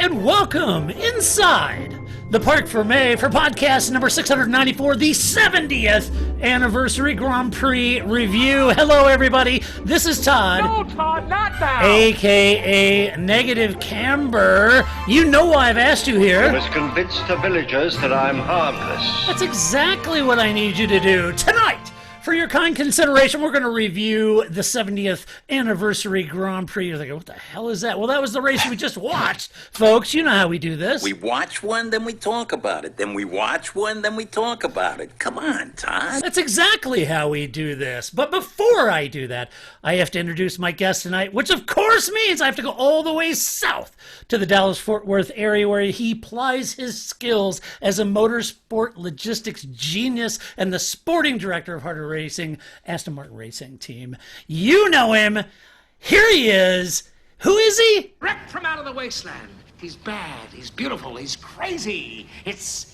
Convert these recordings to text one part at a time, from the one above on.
and welcome inside the Parc Fermé for podcast number 694, the 70th Anniversary Grand Prix review. Hello, everybody. This is Todd. No, Todd, not now. A.K.A. Negative Camber. You know why I've asked you here. You must convince the villagers that I'm harmless. That's exactly what I need you to do tonight. For your kind consideration, we're going to review the 70th Anniversary Grand Prix. You're thinking, what the hell is that? Well, that was the race we just watched, folks. You know how we do this. We watch one, then we talk about it. Then we watch one, then we talk about it. Come on, Todd. That's exactly how we do this. But before I do that, I have to introduce my guest tonight, which of course means I have to go all the way south to the Dallas-Fort Worth area where he plies his skills as a motorsport logistics genius and the sporting director of Harder Racing, Aston Martin Racing Team. You know him. Here he is. Who is he? Wrecked from out of the wasteland. He's bad, he's beautiful, he's crazy.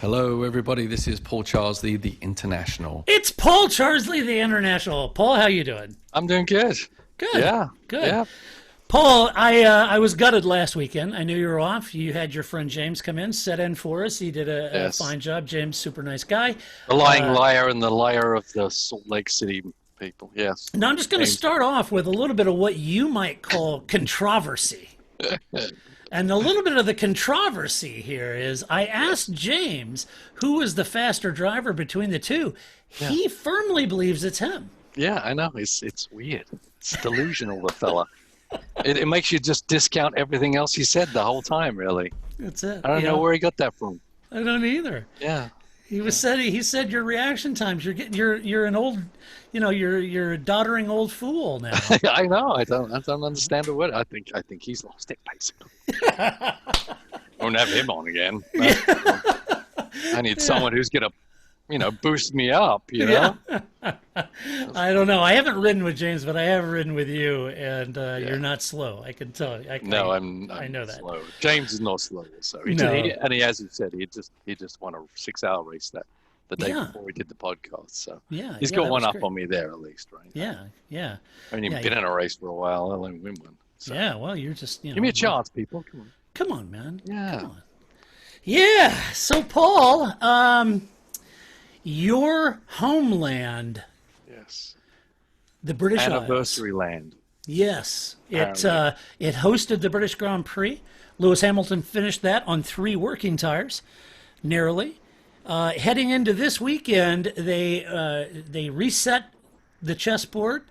Hello, everybody. This is Paul Charsley, the International. It's Paul Charsley, the International. Paul, how you doing? I'm doing good. Good. Yeah. Good. Yeah. Paul, I was gutted last weekend. I knew you were off. You had your friend James come in, set in for us. He did a fine job. James, super nice guy. The lying liar and the liar of the Salt Lake City people. Yes. Now, I'm just going to start off with a little bit of what you might call controversy. And a little bit of the controversy here is I asked James who was the faster driver between the two. Yeah. He firmly believes it's him. Yeah, I know. It's weird. It's delusional, the fella. It makes you just discount everything else he said the whole time, really. That's it. I don't know where he got that from. I don't either. Yeah. He said your reaction times, you're an old, you're a doddering old fool now. I know. I don't understand the word. I think he's lost it, basically. Won't have him on again. I need someone who's gonna boost me up, Yeah. I don't know. I haven't ridden with James, but I have ridden with you, and you're not slow. I can tell. I know that. Slow. James is not slow, so as you said, he just won a 6-hour race the day before we did the podcast. So he's got one up on me there at least, right? Yeah. I haven't even been in a race for a while. I'll only win one. So. Yeah. Well, you're just give me a chance, people. Come on. Come on, man. Yeah. Come on. Yeah. So, Paul, your homeland. Yes. The British Anniversary Isles. land. Yes. It hosted the British Grand Prix. Lewis Hamilton finished that on 3 working tires, narrowly. Heading into this weekend, they reset the chessboard,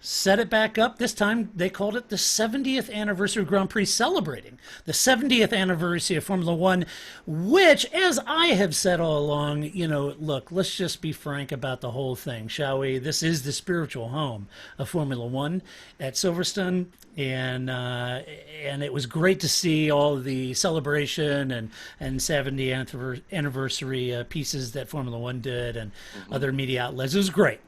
set it back up. This time they called it the 70th Anniversary Grand Prix, celebrating the 70th anniversary of Formula One, which, as I have said all along, look, let's just be frank about the whole thing, shall we? This is the spiritual home of Formula One at Silverstone, and it was great to see all the celebration and 70th anniversary pieces that Formula One did and other media outlets. It was great.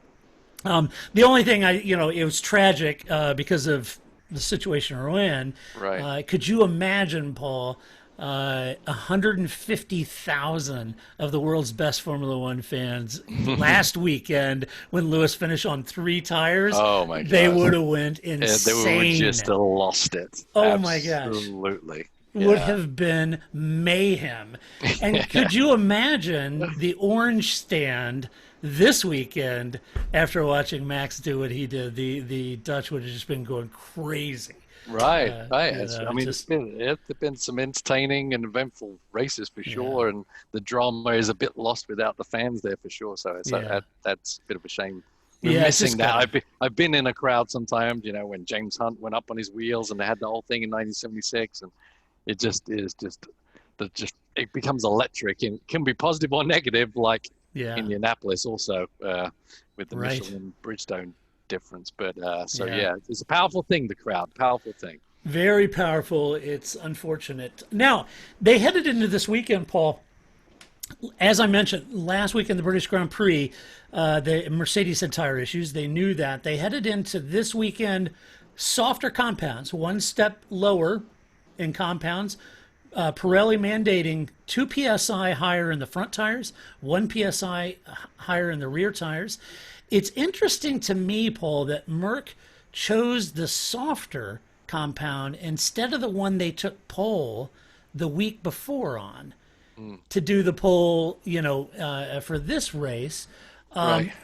The only thing it was tragic because of the situation we're in. Right. Could you imagine, Paul, 150,000 of the world's best Formula One fans last weekend when Lewis finished on 3 tires? Oh my God! They would have went insane. They would just have lost it. Oh my gosh! Absolutely. Would have been mayhem. And could you imagine the orange stand this weekend after watching Max do what he did? The Dutch would have just been going crazy. Right. It's been some entertaining and eventful races for sure, and the drama is a bit lost without the fans there for sure. So that's a bit of a shame. We're missing that. I've been in a crowd sometimes, when James Hunt went up on his wheels and they had the whole thing in 1976, and it becomes electric, and it can be positive or negative, like Indianapolis also with the Michelin Bridgestone difference. But it's a powerful thing, the crowd, powerful thing. Very powerful. It's unfortunate. Now, they headed into this weekend, Paul. As I mentioned, last week in the British Grand Prix, the Mercedes had tire issues. They knew that. They headed into this weekend softer compounds, one step lower in compounds. Pirelli mandating 2 psi higher in the front tires, 1 psi higher in the rear tires. It's interesting to me, Paul, that Merck chose the softer compound instead of the one they took pole the week before on to do the pole, for this race,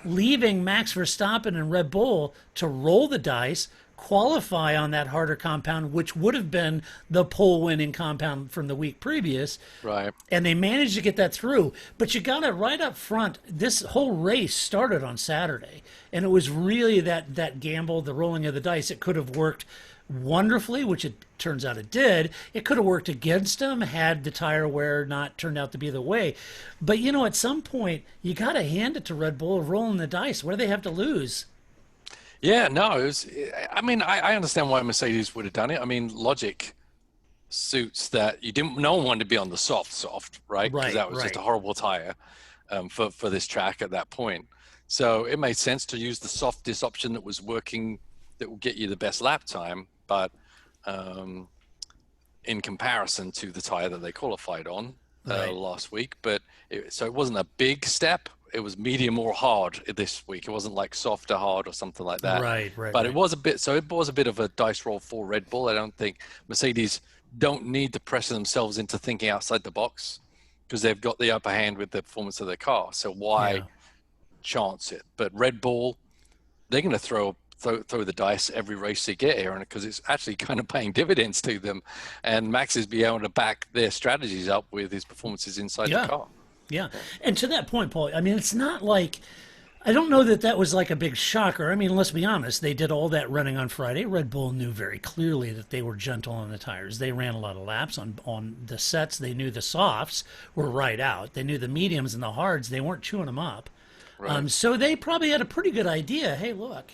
leaving Max Verstappen and Red Bull to roll the dice, qualify on that harder compound, which would have been the pole-winning compound from the week previous. Right. And they managed to get that through. But you got it right up front. This whole race started on Saturday, and it was really that gamble, the rolling of the dice. It could have worked wonderfully, which it turns out it did. It could have worked against them had the tire wear not turned out to be the way. But, at some point, you got to hand it to Red Bull rolling the dice. What do they have to lose? Yeah, no, I understand why Mercedes would have done it. I mean, logic suits that no one wanted to be on the soft, right? Because that was just a horrible tire for this track at that point. So it made sense to use the softest option that was working, that will get you the best lap time, but in comparison to the tire that they qualified on last week. But so it wasn't a big step. It was medium or hard this week. It wasn't like soft or hard or something like that. Right. But it was a bit of a dice roll for Red Bull. I don't think Mercedes don't need to pressure themselves into thinking outside the box because they've got the upper hand with the performance of their car. So why chance it? But Red Bull, they're going to throw the dice every race they get here, and because it's actually kind of paying dividends to them. And Max is being able to back their strategies up with his performances inside the car. Yeah. And to that point, Paul, I mean, it's not like, I don't know that was like a big shocker. I mean, let's be honest. They did all that running on Friday. Red Bull knew very clearly that they were gentle on the tires. They ran a lot of laps on the sets. They knew the softs were right out. They knew the mediums and the hards. They weren't chewing them up. Right. So they probably had a pretty good idea. Hey, look,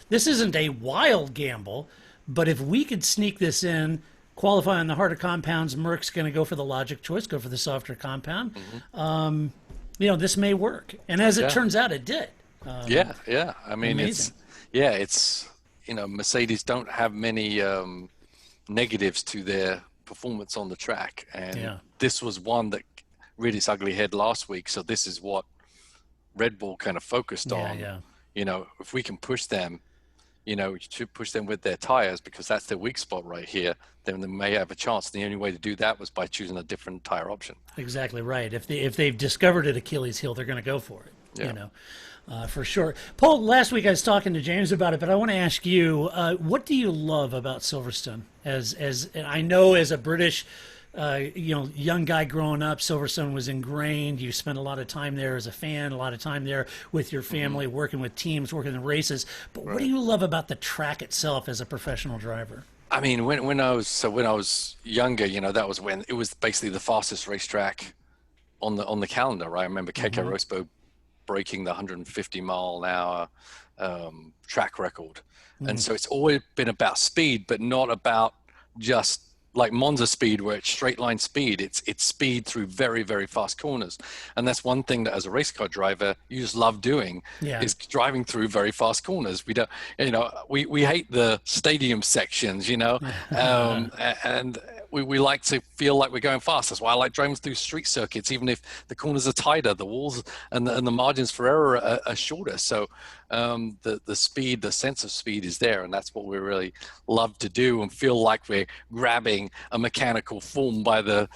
this isn't a wild gamble, but if we could sneak this in, qualify on the harder compounds, Merck's going to go for the logic choice, go for the softer compound. This may work. And as it turns out, it did. Yeah. I mean, amazing. it's Mercedes don't have many negatives to their performance on the track. And this was one that reared its ugly head last week. So this is what Red Bull kind of focused on. If we can push them, to push them with their tires because that's their weak spot right here, then they may have a chance. The only way to do that was by choosing a different tire option. Exactly right. If they've discovered an Achilles heel, they're going to go for it. For sure. Paul, last week I was talking to James about it, but I want to ask you, what do you love about Silverstone? As I know, as a British young guy growing up, Silverstone was ingrained. You spent a lot of time there as a fan, a lot of time there with your family, working with teams, working in races. But what do you love about the track itself as a professional driver? I mean, when I was younger, that was when it was basically the fastest racetrack on the calendar. Right? I remember Keke Rosberg breaking the 150-mile-an-hour track record, and so it's always been about speed, but not about just like Monza speed, where it's straight line speed. It's speed through very, very fast corners. And that's one thing that as a race car driver, you just love doing is driving through very fast corners. We don't, we hate the stadium sections, and we like to feel like we're going fast. That's why I like driving through street circuits, even if the corners are tighter, the walls and the margins for error are shorter. So the speed, the sense of speed is there, and that's what we really love to do and feel like we're grabbing a mechanical form by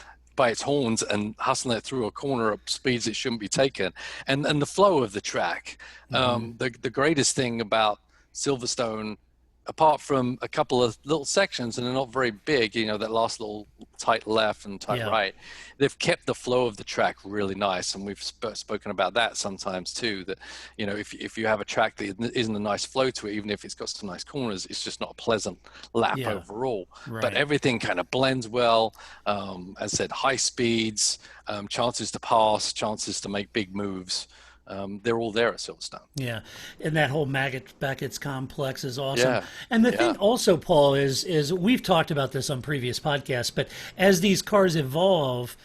its horns and hustling it through a corner at speeds it shouldn't be taken, and the flow of the track. The greatest thing about Silverstone, apart from a couple of little sections, and they're not very big, that last little tight left and tight right, they've kept the flow of the track really nice. And we've spoken about that sometimes too, that, if you have a track that isn't a nice flow to it, even if it's got some nice corners, it's just not a pleasant lap overall. Right. But everything kind of blends well. As I said, high speeds, chances to pass, chances to make big moves. They're all there at Silverstone. Yeah, and that whole Beckett's complex is awesome. Yeah. And the thing also, Paul, is we've talked about this on previous podcasts, but as these cars evolve,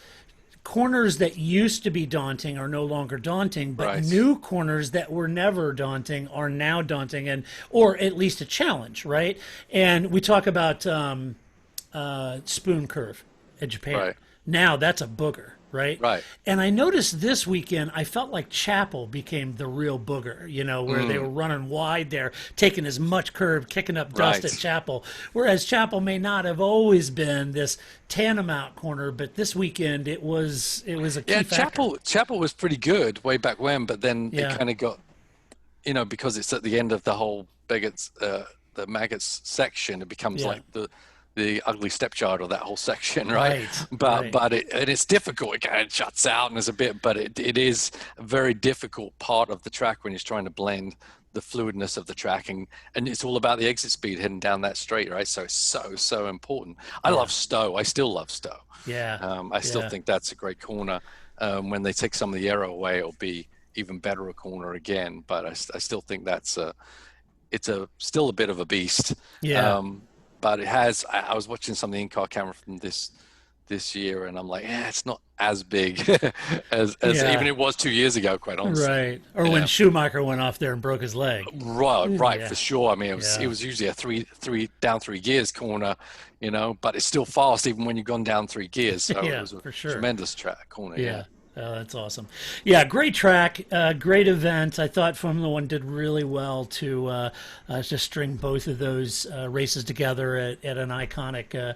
corners that used to be daunting are no longer daunting, but new corners that were never daunting are now daunting, or at least a challenge, right? And we talk about spoon curve at Japan. Right. Now that's a booger. right? Right. And I noticed this weekend, I felt like Chapel became the real booger, where they were running wide there, taking as much curb, kicking up dust Right. at Chapel. Whereas Chapel may not have always been this tantamount corner, but this weekend it was a key factor. Chapel was pretty good way back when, but then Yeah. it kind of got, because it's at the end of the whole the maggots section, it becomes Yeah. like the ugly stepchild of that whole section, right? Right, But right. it's difficult. It kind of shuts out and there's a bit, but it is a very difficult part of the track when he's trying to blend the fluidness of the track, and it's all about the exit speed heading down that straight, right? So it's so important. I love Stowe. I still love Stowe. Yeah. I still Yeah. think that's a great corner. When they take some of the aero away, it'll be even better a corner again. But I still think it's still a bit of a beast. Yeah. But it has. I was watching some of the in-car camera from this year, and I'm like, it's not as big as Yeah. even it was 2 years ago, quite honestly. Right. Or when Schumacher went off there and broke his leg. Right, Yeah. for sure. I mean, it was usually a three down 3 gears corner, but it's still fast even when you've gone down 3 gears. So Yeah, it was a for sure. tremendous track corner. Yeah. Oh, that's awesome. Yeah, great track, great event. I thought Formula One did really well to string both of those races together at an iconic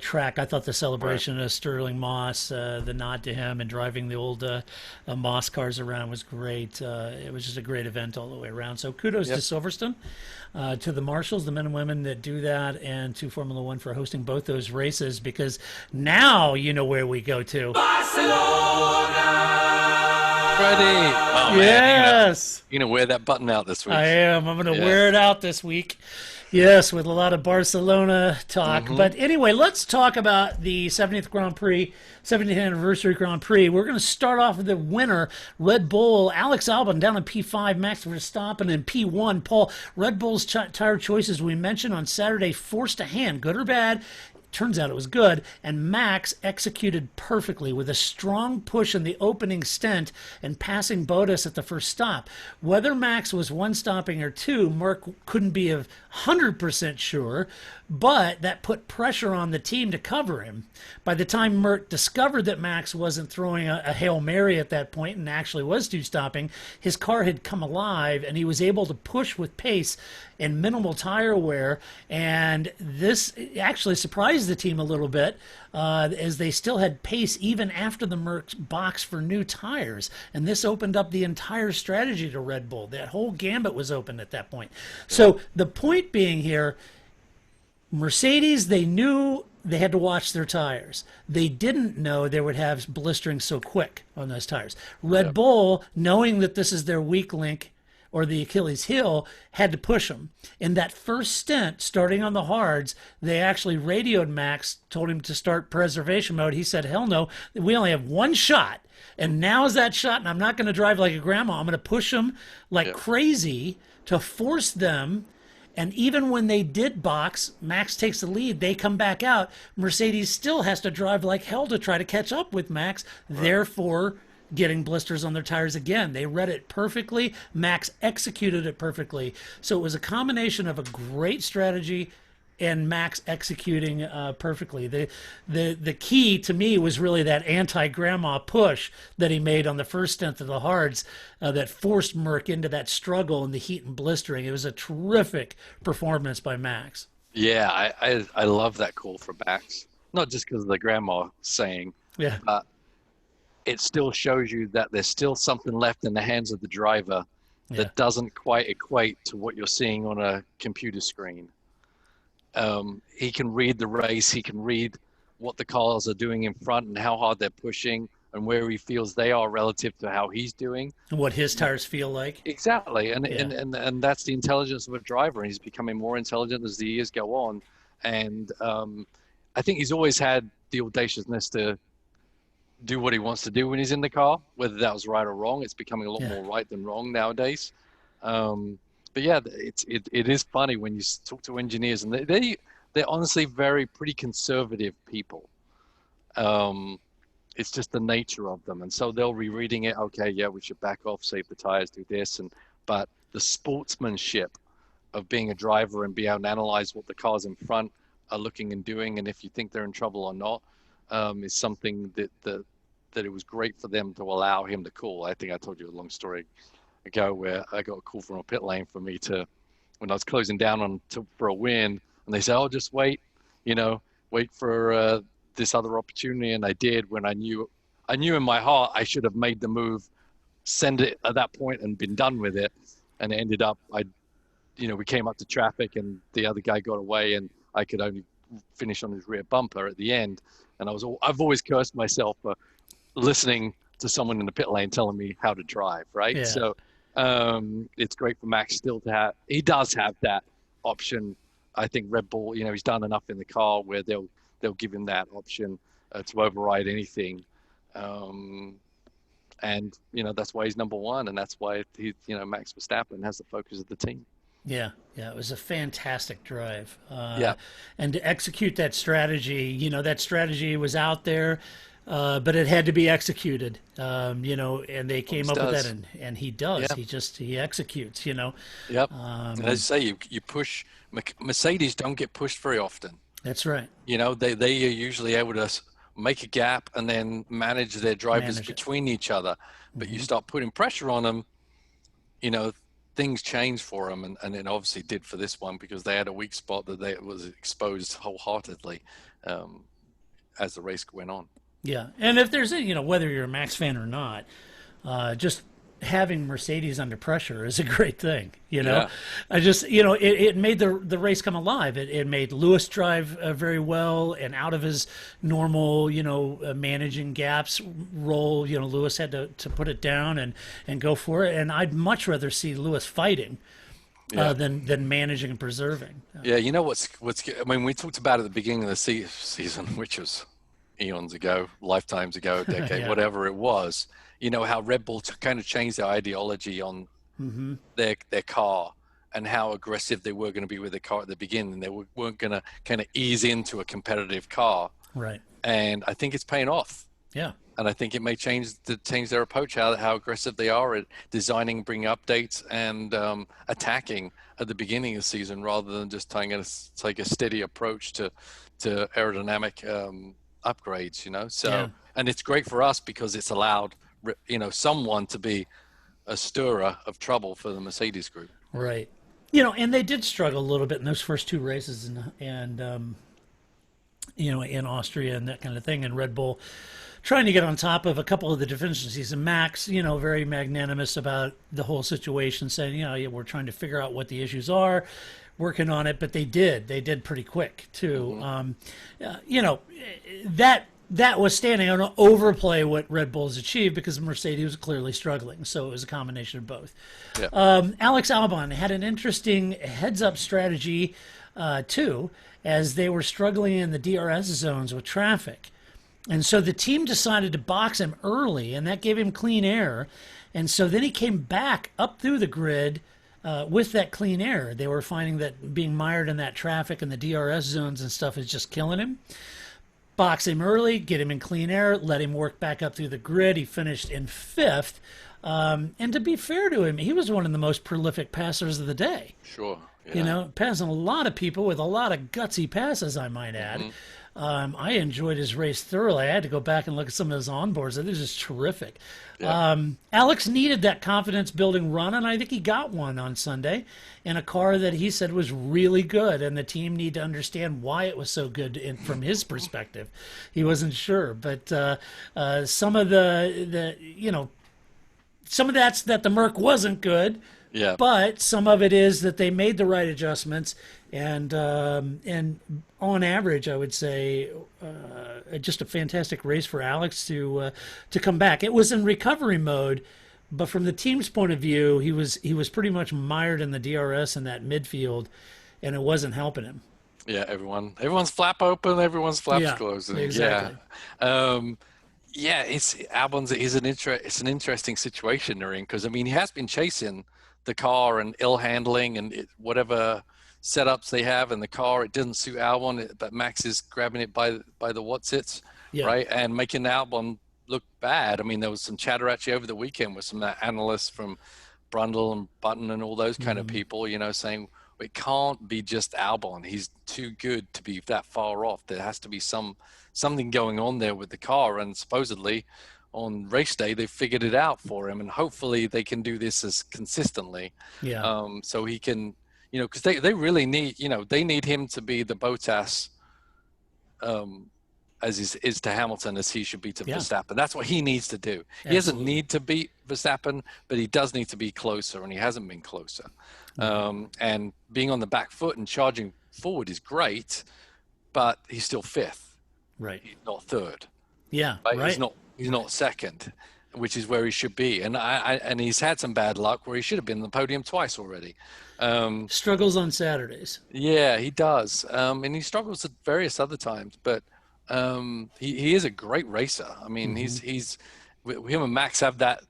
track. I thought the celebration of Sterling Moss, the nod to him, and driving the old Moss cars around was great. It was just a great event all the way around. So kudos to Silverstone, to the marshals, the men and women that do that, and to Formula One for hosting both those races, because now you know where we go to. Ready? Oh, Yes. man, you're gonna wear that button out this week. I am. I'm going to wear it out this week. Yes, with a lot of Barcelona talk. But anyway, let's talk about the 70th Grand Prix, 70th Anniversary Grand Prix. We're going to start off with the winner, Red Bull, Alex Albon down in P5, Max Verstappen in P1. Paul, Red Bull's tire choices we mentioned on Saturday forced a hand, good or bad. Turns out it was good, and Max executed perfectly with a strong push in the opening stint and passing Bottas at the first stop. Whether Max was one stopping or two, Mark couldn't be 100% sure, but that put pressure on the team to cover him. By the time Merck discovered that Max wasn't throwing a Hail Mary at that point and actually was two-stopping, his car had come alive and he was able to push with pace and minimal tire wear, and this actually surprised the team a little bit as they still had pace even after the Merck's box for new tires, and this opened up the entire strategy to Red Bull. That whole gambit was open at that point. So the point being here, Mercedes, they knew they had to watch their tires. They didn't know they would have blistering so quick on those tires. Red Bull, knowing that this is their weak link or the Achilles heel, had to push them. In that first stint, starting on the hards, they actually radioed Max, told him to start preservation mode. He said, hell no, we only have one shot. And now's that shot, and I'm not going to drive like a grandma. I'm going to push them like crazy to force them. And even when they did box, Max takes the lead, they come back out. Mercedes still has to drive like hell to try to catch up with Max, therefore getting blisters on their tires again. They read it perfectly. Max executed it perfectly. So it was a combination of a great strategy and Max executing perfectly. The key to me was really that anti-grandma push that he made on the first stint of the hards that forced Merck into that struggle in the heat and blistering. It was a terrific performance by Max. Yeah, I love that call for Max. Not just because of the grandma saying, but it still shows you that there's still something left in the hands of the driver that doesn't quite equate to what you're seeing on a computer screen. He can read the race. He can read what the cars are doing in front and how hard they're pushing and where he feels they are relative to how he's doing. And what his tires feel like. Exactly. And that's the intelligence of a driver. And he's becoming more intelligent as the years go on. And I think he's always had the audaciousness to do what he wants to do when he's in the car, whether that was right or wrong. It's becoming a lot more right than wrong nowadays. But yeah, it is funny when you talk to engineers, and they're honestly pretty conservative people. It's just the nature of them, and so they'll be reading it. Okay, yeah, we should back off, save the tires, do this, but the sportsmanship of being a driver and be able to analyze what the cars in front are looking and doing, and if you think they're in trouble or not, is something that that it was great for them to allow him to call. I think I told you a long story ago where I got a call from a pit lane for me to, when I was closing down for a win, and they said, "Oh, just wait, wait for this other opportunity." And I did, when I knew in my heart I should have made the move, send it at that point and been done with it. And it ended up, we came up to traffic and the other guy got away and I could only finish on his rear bumper at the end. And I've always cursed myself for listening to someone in the pit lane telling me how to drive, right? Yeah. So it's great for Max still to have, he does have that option. I think Red Bull, he's done enough in the car where they'll give him that option to override anything. And that's why he's number one, and that's why Max Verstappen has the focus of the team. Yeah, it was a fantastic drive. Yeah, and to execute that strategy, that strategy was out there, but it had to be executed. And they came up with that, and he does. Yeah. He executes. Yep. And as you say, you push. Mercedes don't get pushed very often. That's right. They are usually able to make a gap and then manage their drivers between each other. But you start putting pressure on them, things change for them, and it obviously did for this one because they had a weak spot that was exposed wholeheartedly as the race went on. Yeah, and if there's whether you're a Max fan or not, just having Mercedes under pressure is a great thing. Yeah. I just it made the race come alive. It made Lewis drive very well and out of his normal managing gaps role. Lewis had to put it down and go for it. And I'd much rather see Lewis fighting than managing and preserving. Yeah, what's I mean, we talked about at the beginning of the season, which was eons ago, lifetimes ago, a decade, whatever it was. How Red Bull kind of changed their ideology on their car and how aggressive they were going to be with the car at the beginning. They weren't going to kind of ease into a competitive car. Right. And I think it's paying off. Yeah. And I think it may change their approach, how aggressive they are at designing, bringing updates, and attacking at the beginning of the season rather than just taking a steady approach to aerodynamic upgrades, So, yeah. And it's great for us because it's allowed someone to be a stirrer of trouble for the Mercedes group. Right. And they did struggle a little bit in those first two races and in Austria and that kind of thing. And Red Bull trying to get on top of a couple of the deficiencies. And Max, very magnanimous about the whole situation, saying, we're trying to figure out what the issues are, working on it. But they did pretty quick too. That was standing on to overplay what Red Bull's achieved because Mercedes was clearly struggling. So it was a combination of both. Yeah. Alex Albon had an interesting heads-up strategy, too, as they were struggling in the DRS zones with traffic. And so the team decided to box him early, and that gave him clean air. And so then he came back up through the grid with that clean air. They were finding that being mired in that traffic and the DRS zones and stuff is just killing him. Box him early, get him in clean air, let him work back up through the grid. He finished in fifth. And to be fair to him, he was one of the most prolific passers of the day. Sure. Yeah. Passing a lot of people with a lot of gutsy passes, I might add. I enjoyed his race thoroughly. I had to go back and look at some of his onboards. It was just terrific. Yeah. Alex needed that confidence-building run, and I think he got one on Sunday in a car that he said was really good, and the team need to understand why it was so good from his perspective. He wasn't sure, but some of some of that's that the Merc wasn't good. Yeah. But some of it is that they made the right adjustments, and on average, I would say, just a fantastic race for Alex to come back. It was in recovery mode, but from the team's point of view, he was pretty much mired in the DRS in that midfield, and it wasn't helping him. Yeah, everyone's flap open, everyone's flaps closing. Exactly. Yeah. It's an interesting situation they're in because he has been chasing the car and ill handling and whatever setups they have in the car. It doesn't suit Albon, but Max is grabbing it by the what's-its, right, and making Albon look bad. There was some chatter actually over the weekend with some analysts from Brundle and Button and all those kind of people, saying it can't be just Albon. He's too good to be that far off. There has to be something going on there with the car, and supposedly on race day, they figured it out for him, and hopefully they can do this as consistently. Yeah. So he can, because they really need, they need him to be the Bottas, as is to Hamilton as he should be to Verstappen. That's what he needs to do. He doesn't need to beat Verstappen, but he does need to be closer, and he hasn't been closer. And being on the back foot and charging forward is great, but he's still fifth. Right. He's not third. Yeah. Right. He's not second, which is where he should be. And he's had some bad luck where he should have been on the podium twice already. Struggles on Saturdays. Yeah, he does. And he struggles at various other times, but he is a great racer. I mean, he's him and Max have that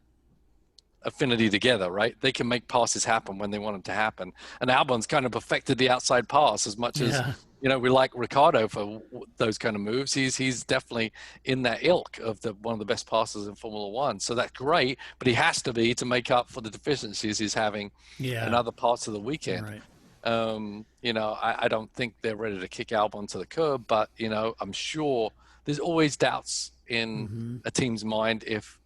affinity together, right? They can make passes happen when they want them to happen. And Albon's kind of perfected the outside pass as much as, we like Ricciardo for those kind of moves. He's definitely in that ilk of one of the best passers in Formula One. So that's great, but he has to be to make up for the deficiencies he's having in other parts of the weekend. Right. I don't think they're ready to kick Albon to the curb, but, I'm sure there's always doubts in a team's mind if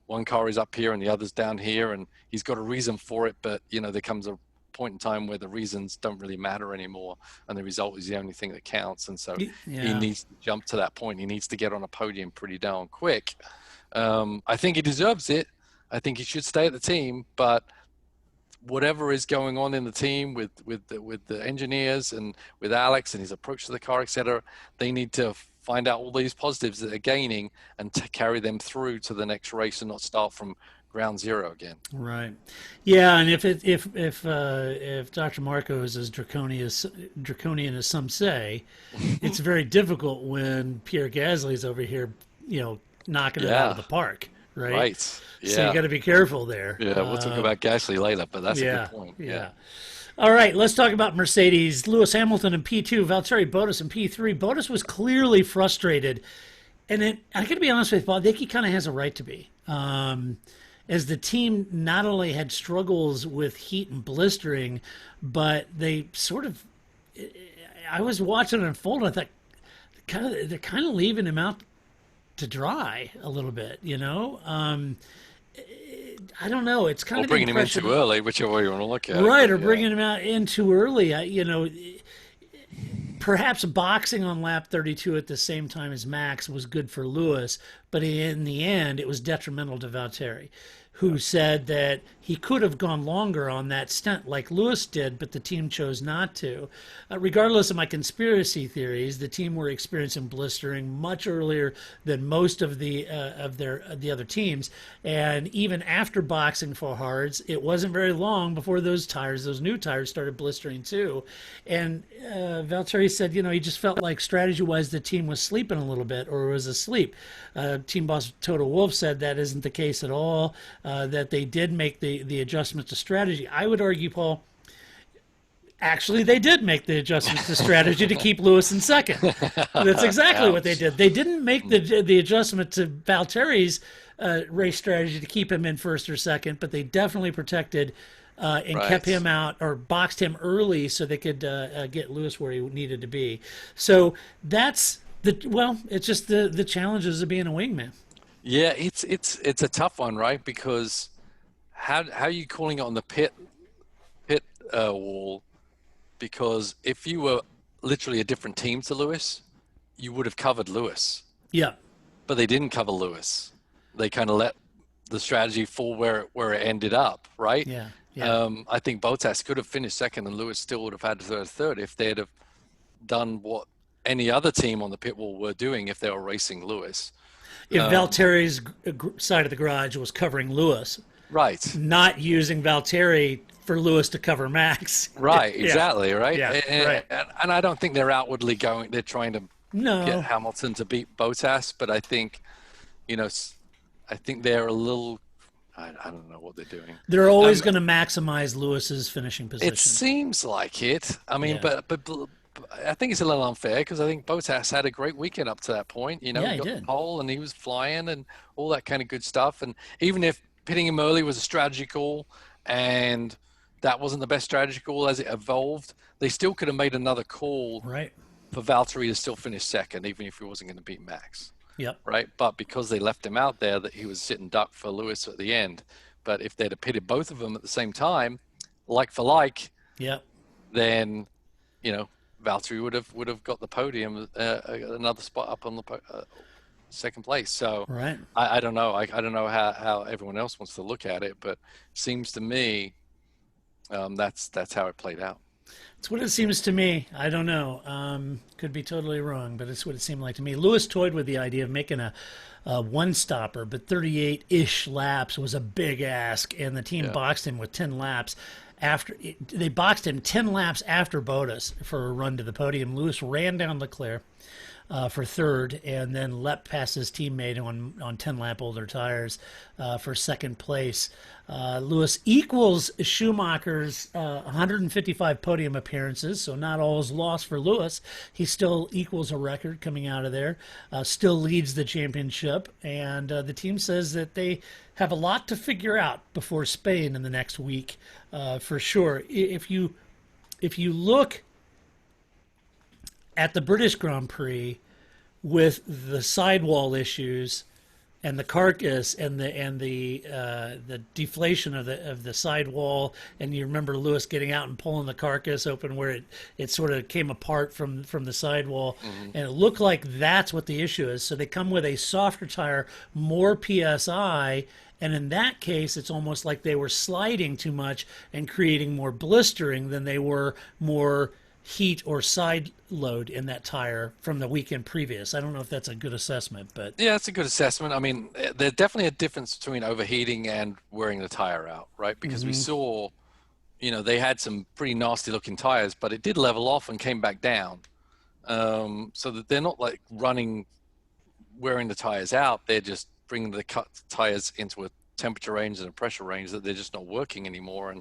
one car is up here and the other's down here, and he's got a reason for it, but, there comes a point in time where the reasons don't really matter anymore, and the result is the only thing that counts. And so he needs to jump to that point. He needs to get on a podium pretty darn quick. I think he deserves it. I think he should stay at the team, but whatever is going on in the team with the engineers and with Alex and his approach to the car, etc., they need to find out all these positives that they're gaining and to carry them through to the next race and not start from ground zero again. Right. Yeah, and if Dr. Marco is as draconian as some say, it's very difficult when Pierre Gasly's over here, knocking it out of the park. Right. Right. Yeah. So you got to be careful there. Yeah, we'll talk about Gasly later, but that's a good point. Yeah. All right, let's talk about Mercedes. Lewis Hamilton in P2, Valtteri Bottas in P3. Bottas was clearly frustrated, and I got to be honest with you, I think he kind of has a right to be. As the team not only had struggles with heat and blistering, but they sort of, I was watching it unfold, and I thought they're kind of leaving him out to dry a little bit, I don't know. It's kind of bringing him in too early, whichever way you want to look at it. Right, or bringing him out in too early. Perhaps boxing on lap 32 at the same time as Max was good for Lewis, but in the end, it was detrimental to Valtteri, who said that he could have gone longer on that stunt like Lewis did, but the team chose not to. Regardless of my conspiracy theories, the team were experiencing blistering much earlier than most of the other teams, and even after boxing for hards, it wasn't very long before those new tires, started blistering too. And Valtteri said, he just felt like strategy-wise the team was sleeping a little bit or was asleep. Team boss Toto Wolff said that isn't the case at all. That they did make the adjustments to strategy. I would argue, Paul, actually they did make the adjustments to strategy to keep Lewis in second. That's exactly what they did. They didn't make the adjustment to Valtteri's race strategy to keep him in first or second, but they definitely protected and kept him out or boxed him early so they could get Lewis where he needed to be. So that's it's just the challenges of being a wingman. Yeah, it's a tough one, right? Because how are you calling it on the pit wall? Because if you were literally a different team to Lewis, you would have covered Lewis. Yeah. But they didn't cover Lewis. They kind of let the strategy fall where it ended up, right? Yeah. I think Bottas could have finished second and Lewis still would have had third if they'd have done what any other team on the pit wall were doing if they were racing Lewis. If Valtteri's side of the garage was covering Lewis. Right. Not using Valtteri for Lewis to cover Max. Right, exactly, right? Yeah, and I don't think they're outwardly they're trying to get Hamilton to beat Bottas, but I think, I think they're a little, I don't know what they're doing. They're always going to maximize Lewis's finishing position. It seems like it. I mean, but I think it's a little unfair because I think Bottas had a great weekend up to that point. He got the pole and he was flying and all that kind of good stuff. And even if pitting him early was a strategy call and that wasn't the best strategy call as it evolved, they still could have made another call for Valtteri to still finish second, even if he wasn't going to beat Max. Yep. right? But because they left him out there, that he was sitting duck for Lewis at the end. But if they'd have pitted both of them at the same time, like for like, Yep. then, Valtteri would have got the podium, another spot up on the second place. So Right. I don't know. I don't know how everyone else wants to look at it, but seems to me that's how it played out. It's what it seems to me. I don't know. Could be totally wrong, but it's what it seemed like to me. Lewis toyed with the idea of making a one-stopper, but 38-ish laps was a big ask, and the team boxed him with 10 laps. They boxed him 10 laps after Bottas for a run to the podium. Lewis ran down Leclerc for third, and then leapt past his teammate on 10-lap older tires for second place. Lewis equals Schumacher's 155 podium appearances, so not all is lost for Lewis. He still equals a record coming out of there, still leads the championship, and the team says that they have a lot to figure out before Spain in the next week, for sure. If you look at the British Grand Prix with the sidewall issues and the carcass and the deflation of the sidewall, and you remember Lewis getting out and pulling the carcass open where it sort of came apart from the sidewall, and it looked like that's what the issue is. So they come with a softer tire, more PSI, and in that case, it's almost like they were sliding too much and creating more blistering than they were more heat or side load in that tire from the weekend previous. I don't know if that's a good assessment, but yeah, it's a good assessment. I mean, there's definitely a difference between overheating and wearing the tire out, right? Because we saw, they had some pretty nasty looking tires, but it did level off and came back down. So that they're not like wearing the tires out. They're just bringing the tires into a temperature range and a pressure range that they're just not working anymore,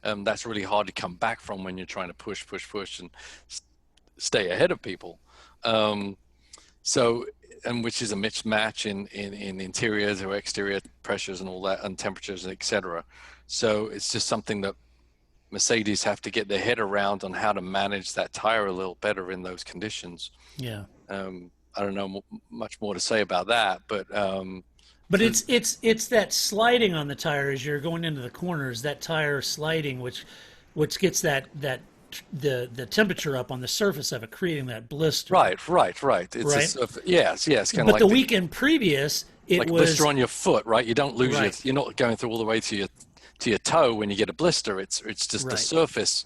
and that's really hard to come back from when you're trying to push and stay ahead of people. So, and which is a mismatch in interiors or exterior pressures and all that, and temperatures, etc. So it's just something that Mercedes have to get their head around on how to manage that tire a little better in those conditions. Yeah. I don't know much more to say about that, but it's that sliding on the tire as you're going into the corners, that tire sliding, which gets the temperature up on the surface of it, creating that blister. Right. It's right? Yes, kind of but like the weekend previous, it like was a blister on your foot, right? You don't lose right. you're not going through all the way to your toe when you get a blister. It's just right. the surface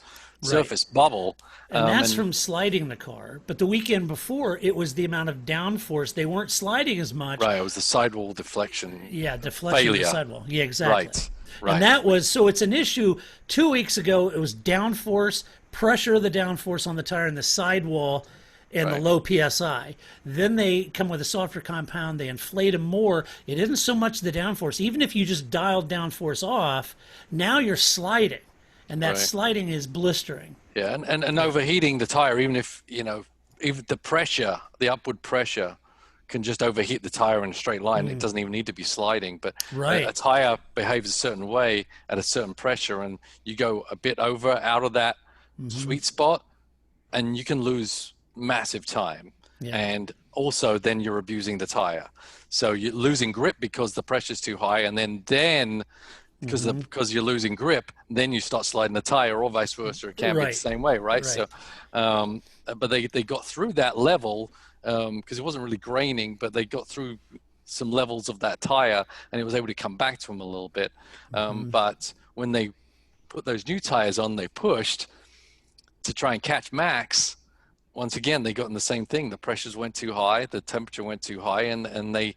bubble. And that's from sliding the car. But the weekend before, it was the amount of downforce. They weren't sliding as much. Right, it was the sidewall deflection. Yeah, deflection failure. of the sidewall. Yeah, exactly. Right. And that was, so it's an issue. 2 weeks ago, it was downforce, pressure of the downforce on the tire and the sidewall and the low PSI. Then they come with a softer compound. They inflate them more. It isn't so much the downforce. Even if you just dialed downforce off, now you're sliding. And that sliding is blistering. Yeah, and overheating the tire, even if, even the pressure, the upward pressure can just overheat the tire in a straight line. It doesn't even need to be sliding. But a tire behaves a certain way at a certain pressure, and you go a bit out of that sweet spot, and you can lose massive time. Yeah. And also then you're abusing the tire. So you're losing grip because the pressure's too high, and then because you're losing grip, then you start sliding the tire, or vice versa. It can be the same way, right? So, but they got through that level because it wasn't really graining, but they got through some levels of that tire, and it was able to come back to them a little bit. But when they put those new tires on, they pushed to try and catch Max. Once again, they got in the same thing. The pressures went too high, the temperature went too high, and they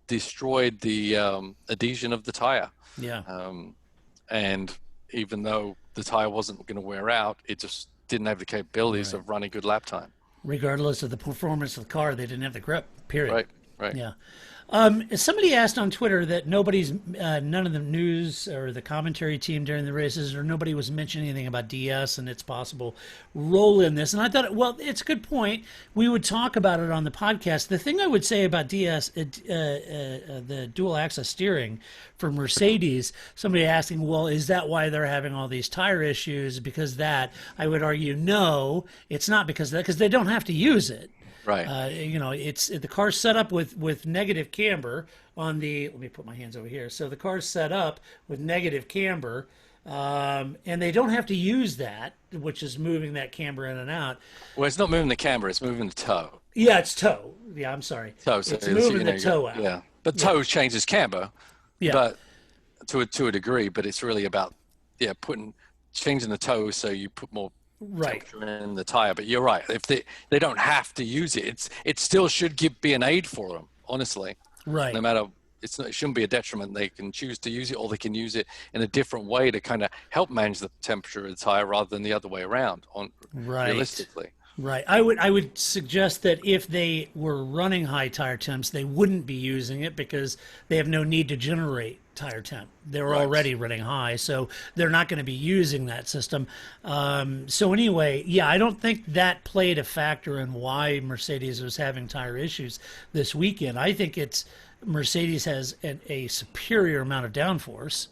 destroyed the adhesion of the tire. Yeah. And even though the tire wasn't going to wear out, it just didn't have the capabilities of running good lap time. Regardless of the performance of the car, they didn't have the grip, period. Right. Yeah. Somebody asked on Twitter that none of the news or the commentary team during the races, or nobody was mentioning anything about DS and its possible role in this. And I thought, well, it's a good point. We would talk about it on the podcast. The thing I would say about DS, the dual axis steering for Mercedes, somebody asking, well, is that why they're having all these tire issues? Because that, I would argue, no, it's not because of that, because they don't have to use it. Right. It's the car's set up with negative camber on the. Let me put my hands over here. So the car's set up with negative camber, and they don't have to use that, which is moving that camber in and out. Well, it's not moving the camber; it's moving the toe. Yeah, it's toe. Yeah, I'm sorry. Toe. So it's moving the toe out. Yeah, but toe changes camber. Yeah. But to a degree, but it's really about changing the toe so you put more temperature in the tire. But you're right. If they don't have to use it, it still should be an aid for them. Honestly, right. No matter it shouldn't be a detriment. They can choose to use it, or they can use it in a different way to kind of help manage the temperature of the tire rather than the other way around. Realistically. Right. I would suggest that if they were running high tire temps, they wouldn't be using it because they have no need to generate tire temp. They're already running high, so they're not going to be using that system. So anyway, yeah, I don't think that played a factor in why Mercedes was having tire issues this weekend. I think Mercedes has a superior amount of downforce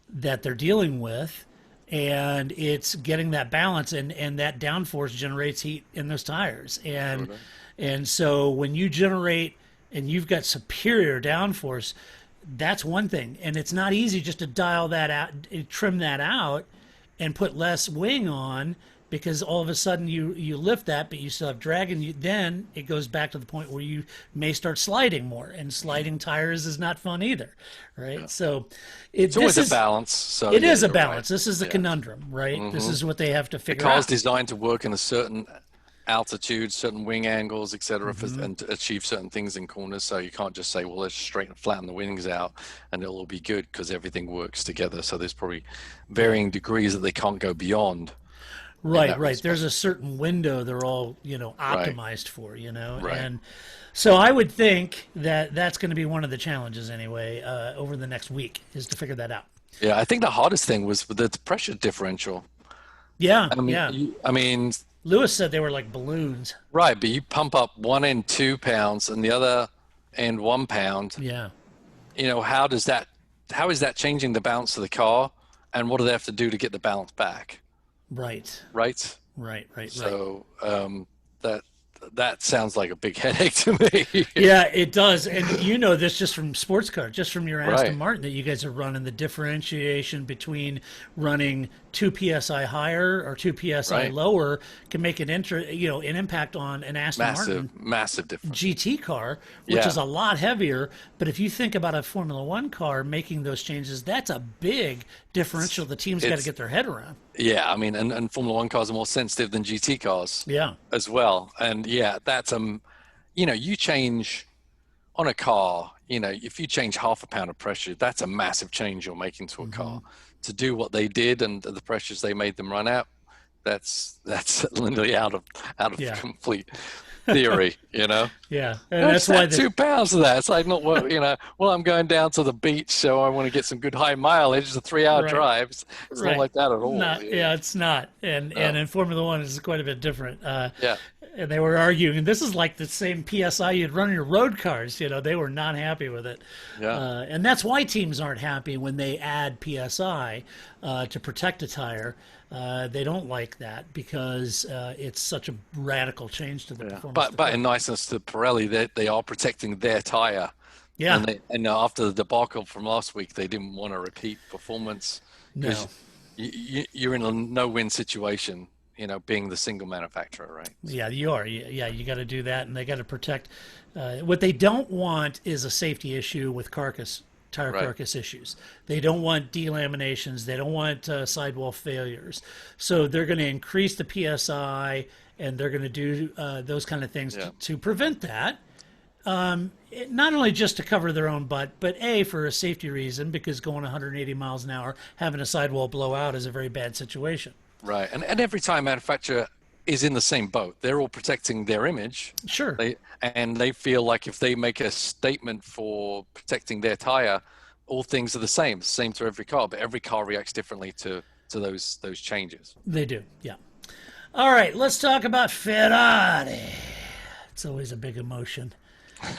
that they're dealing with, and it's getting that balance, and that downforce generates heat in those tires. And so when you generate and you've got superior downforce, that's one thing. And it's not easy just to dial that out, trim that out, and put less wing on, because all of a sudden you lift that, but you still have drag, and then it goes back to the point where you may start sliding more, and sliding tires is not fun either, right? Yeah. So it's always a balance. So it is a balance. Right. This is a conundrum, right? Mm-hmm. This is what they have to figure out. The car's designed to work in a certain altitude, certain wing angles, etc., and to achieve certain things in corners. So you can't just say, well, let's straighten, flatten the wings out, and it'll all be good, because everything works together. So there's probably varying degrees that they can't go beyond. Right. There's a certain window they're all, optimized for, and so I would think that that's going to be one of the challenges anyway over the next week, is to figure that out. Yeah, I think the hardest thing was the pressure differential. Yeah, I mean, Lewis said they were like balloons. Right, but you pump up one end 2 pounds and the other end 1 pound. Yeah. How is that changing the balance of the car, and what do they have to do to get the balance back? Right. So that sounds like a big headache to me. Yeah, it does. And this just from sports car, just from your Aston Martin, that you guys are running the differentiation between running 2 psi higher or 2 psi lower can make an impact on an Aston Martin massive difference GT car, which is a lot heavier. But if you think about a Formula One car making those changes, that's a big differential the team's got to get their head around. Yeah, I mean, and Formula One cars are more sensitive than GT cars. Yeah, as well. And that's you change on a car. If you change half a pound of pressure, that's a massive change you're making to a car. To do what they did and the pressures they made them run at, that's literally out of complete theory. Yeah, and that's why 2 pounds of that. It's like, not well, I'm going down to the beach, so I want to get some good high mileage. It's a 3-hour drive. It's not like that at all. Yeah, it's not. And in Formula One, it's quite a bit different. And they were arguing, and this is like the same PSI you'd run in your road cars. They were not happy with it. Yeah. And that's why teams aren't happy when they add PSI to protect a tire. They don't like that because it's such a radical change to the performance. But in niceness to Pirelli, they are protecting their tire. Yeah. And after the debacle from last week, they didn't want to repeat performance. No. You're in a no-win situation. Being the single manufacturer, right? Yeah, you are. Yeah, you got to do that, and they got to protect. What they don't want is a safety issue with tire carcass issues. They don't want delaminations. They don't want sidewall failures. So they're going to increase the PSI, and they're going to do those kind of things to prevent that. Not only just to cover their own butt, but for a safety reason, because going 180 miles an hour, having a sidewall blow out is a very bad situation. Right, and every tire manufacturer is in the same boat. They're all protecting their image. Sure. They feel like if they make a statement for protecting their tire, all things are the same to every car, but every car reacts differently to those changes. They do, yeah. All right, let's talk about Ferrari. It's always a big emotion.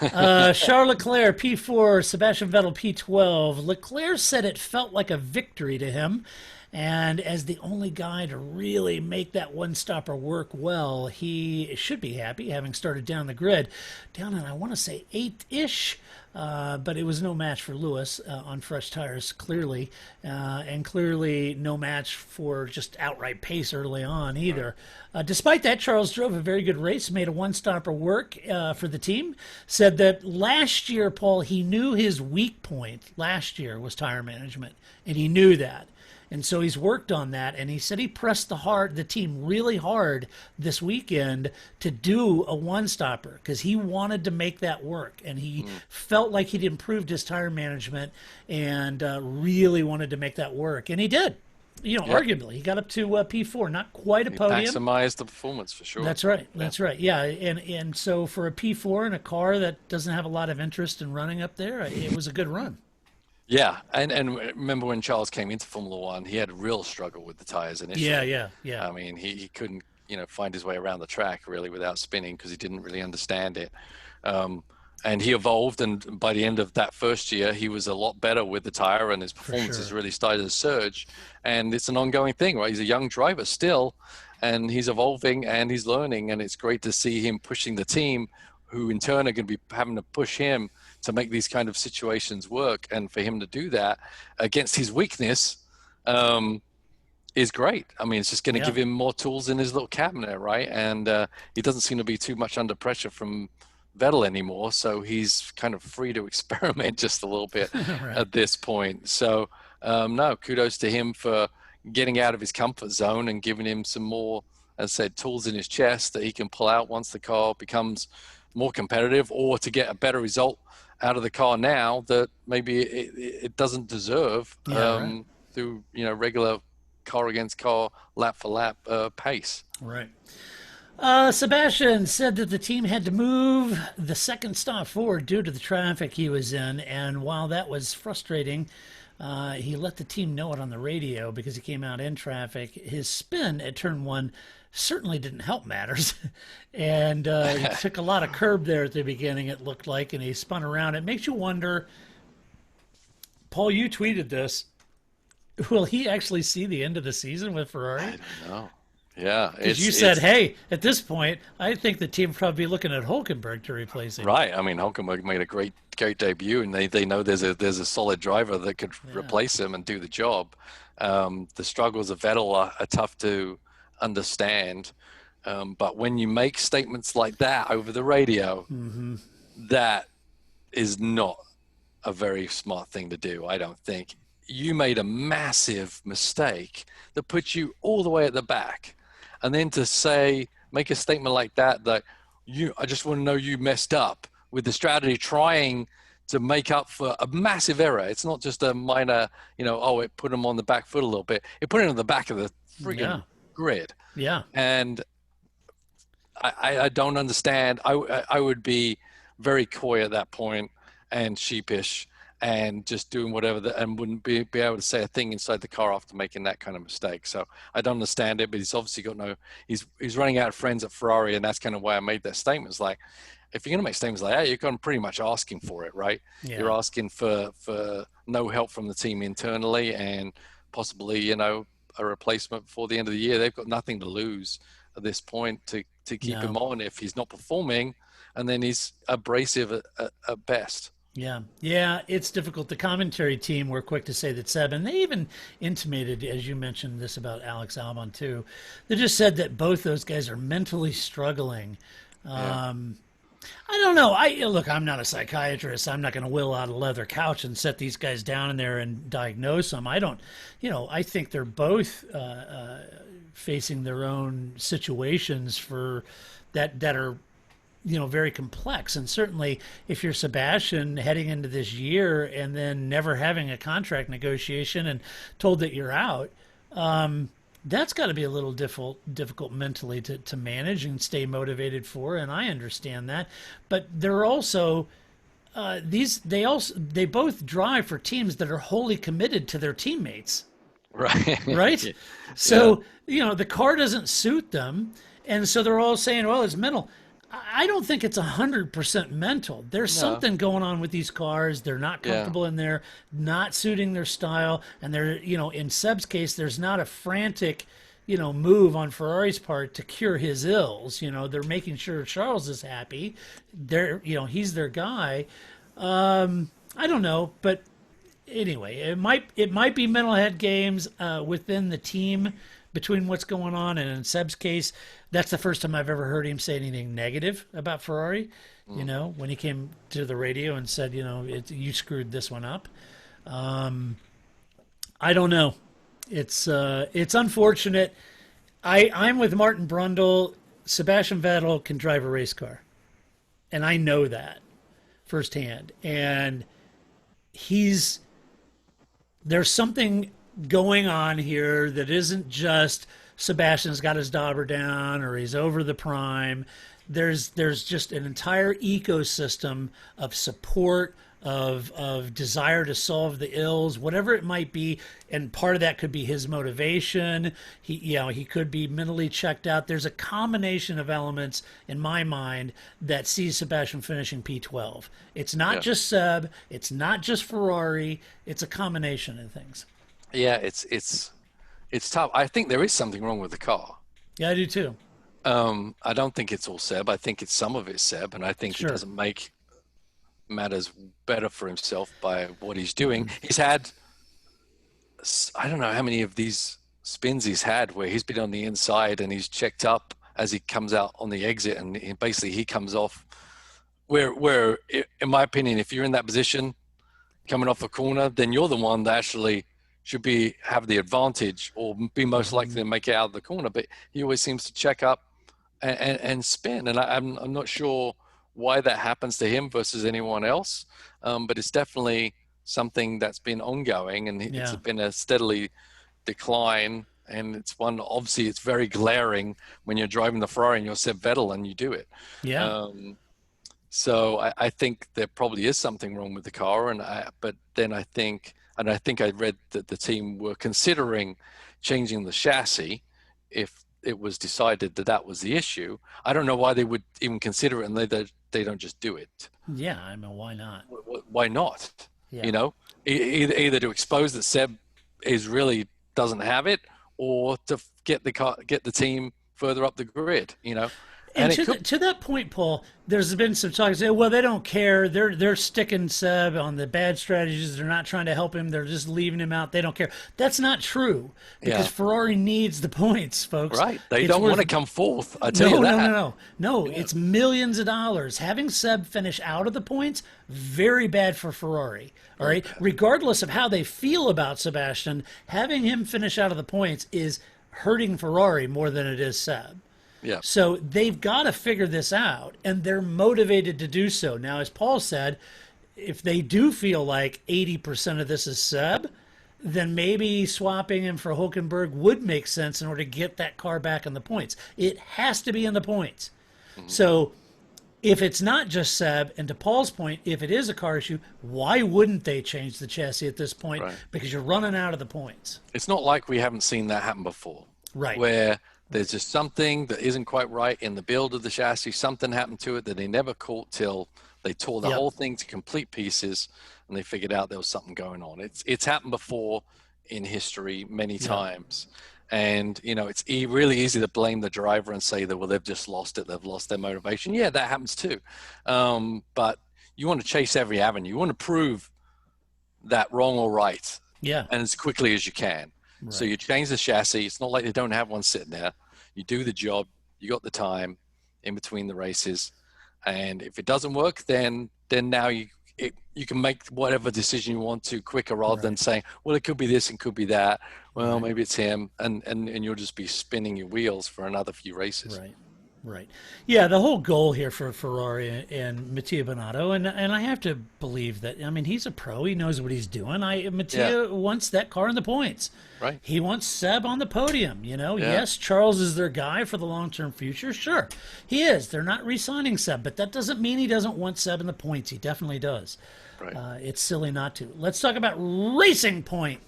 Charles Leclerc, P4, Sebastian Vettel, P12. Leclerc said it felt like a victory to him, And as the only guy to really make that one-stopper work well, he should be happy, having started down the grid. Down in, I want to say, 8th-ish, but it was no match for Lewis on fresh tires, clearly. And clearly no match for just outright pace early on either. Despite that, Charles drove a very good race, made a one-stopper work for the team. Said that last year, Paul, he knew his weak point last year was tire management, and he knew that. And so he's worked on that, and he said he pressed the team really hard this weekend to do a one-stopper because he wanted to make that work, and he felt like he'd improved his tire management and really wanted to make that work, and he did. Arguably, he got up to P4, not quite a podium. Maximized the performance for sure. That's right. That's right. Yeah, and so for a P4 in a car that doesn't have a lot of interest in running up there, it was a good run. Yeah, and remember when Charles came into Formula One, he had a real struggle with the tires initially. Yeah. I mean, he couldn't, find his way around the track really without spinning because he didn't really understand it. And he evolved, and by the end of that first year, he was a lot better with the tire, and his performances really started to surge. And it's an ongoing thing, right? He's a young driver still, and he's evolving and he's learning, and it's great to see him pushing the team, who in turn are going to be having to push him to make these kind of situations work. And for him to do that against his weakness is great. I mean, it's just going to give him more tools in his little cabinet, right? And he doesn't seem to be too much under pressure from Vettel anymore, so he's kind of free to experiment just a little bit at this point. So no, kudos to him for getting out of his comfort zone and giving him some more, as I said, tools in his chest that he can pull out once the car becomes more competitive, or to get a better result out of the car now that maybe it doesn't deserve through regular car against car, lap for lap pace. Right. Sebastian said that the team had to move the second stop forward due to the traffic he was in, and while that was frustrating, he let the team know it on the radio because he came out in traffic. His spin at turn 1 certainly didn't help matters, and he took a lot of curb there at the beginning, it looked like, and he spun around. It makes you wonder, Paul, you tweeted this, will he actually see the end of the season with Ferrari? I don't know. Yeah, because you said, hey, at this point, I think the team would probably be looking at Hulkenberg to replace him. Right. I mean, Hulkenberg made a great debut, and they know there's a solid driver that could replace him and do the job. The struggles of Vettel are tough to understand, but when you make statements like that over the radio, that is not a very smart thing to do, I don't think. You made a massive mistake that puts you all the way at the back. And then to make a statement like that, I just want to know you messed up with the strategy, trying to make up for a massive error. It's not just a minor, it put him on the back foot a little bit. It put him on the back of the friggin' grid. Yeah. And I don't understand. I would be very coy at that point and sheepish and just doing whatever and wouldn't be able to say a thing inside the car after making that kind of mistake. So I don't understand it, but he's obviously got he's running out of friends at Ferrari, and that's kind of why I made that statement. It's like, if you're going to make statements like that, you're kind of pretty much asking for it, right? Yeah. You're asking for no help from the team internally, and possibly, a replacement before the end of the year. They've got nothing to lose at this point to keep him on if he's not performing, and then he's abrasive at best. Yeah, it's difficult. The commentary team were quick to say that Seb, and they even intimated, as you mentioned this about Alex Albon too, they just said that both those guys are mentally struggling. I don't know. Look, I'm not a psychiatrist. I'm not going to will out a leather couch and set these guys down in there and diagnose them. I don't, I think they're both facing their own situations for that are, very complex. And certainly if you're Sebastian heading into this year and then never having a contract negotiation and told that you're out, that's got to be a little difficult mentally to manage and stay motivated for. And I understand that, but they're also, they both drive for teams that are wholly committed to their teammates. Right. Right. So, the car doesn't suit them. And so they're all saying, well, it's mental. I don't think it's 100% mental. There's something going on with these cars. They're not comfortable in there, not suiting their style. And they're, in Seb's case, there's not a frantic, move on Ferrari's part to cure his ills. They're making sure Charles is happy. He's their guy. I don't know, but anyway, it might be mental head games within the team between what's going on. And in Seb's case, that's the first time I've ever heard him say anything negative about Ferrari. When he came to the radio and said, you screwed this one up. I don't know. It's unfortunate. I'm with Martin Brundle. Sebastian Vettel can drive a race car, and I know that firsthand. And there's something going on here that isn't just Sebastian's got his dauber down or he's over the prime. There's just an entire ecosystem of support, of desire to solve the ills, whatever it might be, and part of that could be his motivation. He could be mentally checked out. There's a combination of elements in my mind that sees Sebastian finishing P12. It's not just Seb, it's not just Ferrari, it's a combination of things. Yeah, it's tough. I think there is something wrong with the car. Yeah, I do too. I don't think it's all Seb. I think it's some of it Seb, and I think he doesn't make matters better for himself by what he's doing. He's had, I don't know how many of these spins he's had where he's been on the inside and he's checked up as he comes out on the exit, and he comes off where in my opinion, if you're in that position coming off a corner, then you're the one that actually should have the advantage or be most likely to make it out of the corner. But he always seems to check up and spin, and I'm not sure why that happens to him versus anyone else, but it's definitely something that's been ongoing, and it's been a steadily decline. And obviously it's very glaring when you're driving the Ferrari and you're Seb Vettel and you do it. So I think there probably is something wrong with the car, but then I think I read that the team were considering changing the chassis if it was decided that was the issue. I don't know why they would even consider it, and they don't just do it. Yeah, I mean, why not? Why not? Yeah. Either to expose that Seb really doesn't have it, or to get the team further up the grid. And to that point, Paul, there's been some talk say, well, they don't care. They're sticking Seb on the bad strategies. They're not trying to help him. They're just leaving him out. They don't care. That's not true, because Ferrari needs the points, folks. Right. They don't want to come fourth. I tell you that. No. It's millions of dollars. Having Seb finish out of the points, very bad for Ferrari. All right. Regardless of how they feel about Sebastian, having him finish out of the points is hurting Ferrari more than it is Seb. Yeah. So they've got to figure this out, and they're motivated to do so. Now, as Paul said, if they do feel like 80% of this is Seb, then maybe swapping him for Hulkenberg would make sense in order to get that car back in the points. It has to be in the points. Mm-hmm. So if it's not just Seb, and to Paul's point, if it is a car issue, why wouldn't they change the chassis at this point? Right. Because you're running out of the points. It's not like we haven't seen that happen before. Right. Where there's just something that isn't quite right in the build of the chassis. Something happened to it that they never caught till they tore the whole thing to complete pieces, and they figured out there was something going on. It's happened before in history many times. And, it's really easy to blame the driver and say that, well, they've just lost it. They've lost their motivation. Yeah, that happens too. But you want to chase every avenue. You want to prove that wrong or right. Yeah. And as quickly as you can. Right. So you change the chassis. It's not like they don't have one sitting there. You do the job. You got the time in between the races. And if it doesn't work, then now you can make whatever decision you want to quicker, rather than saying, well, it could be this and could be that. Well, maybe it's him. And you'll just be spinning your wheels for another few races. Right. Yeah, the whole goal here for Ferrari and Mattia Binotto, and I have to believe that, he's a pro. He knows what he's doing. Mattia wants that car in the points. Right. He wants Seb on the podium, Yes, Charles is their guy for the long-term future. Sure, he is. They're not re-signing Seb, but that doesn't mean he doesn't want Seb in the points. He definitely does. Right. It's silly not to. Let's talk about Racing Point.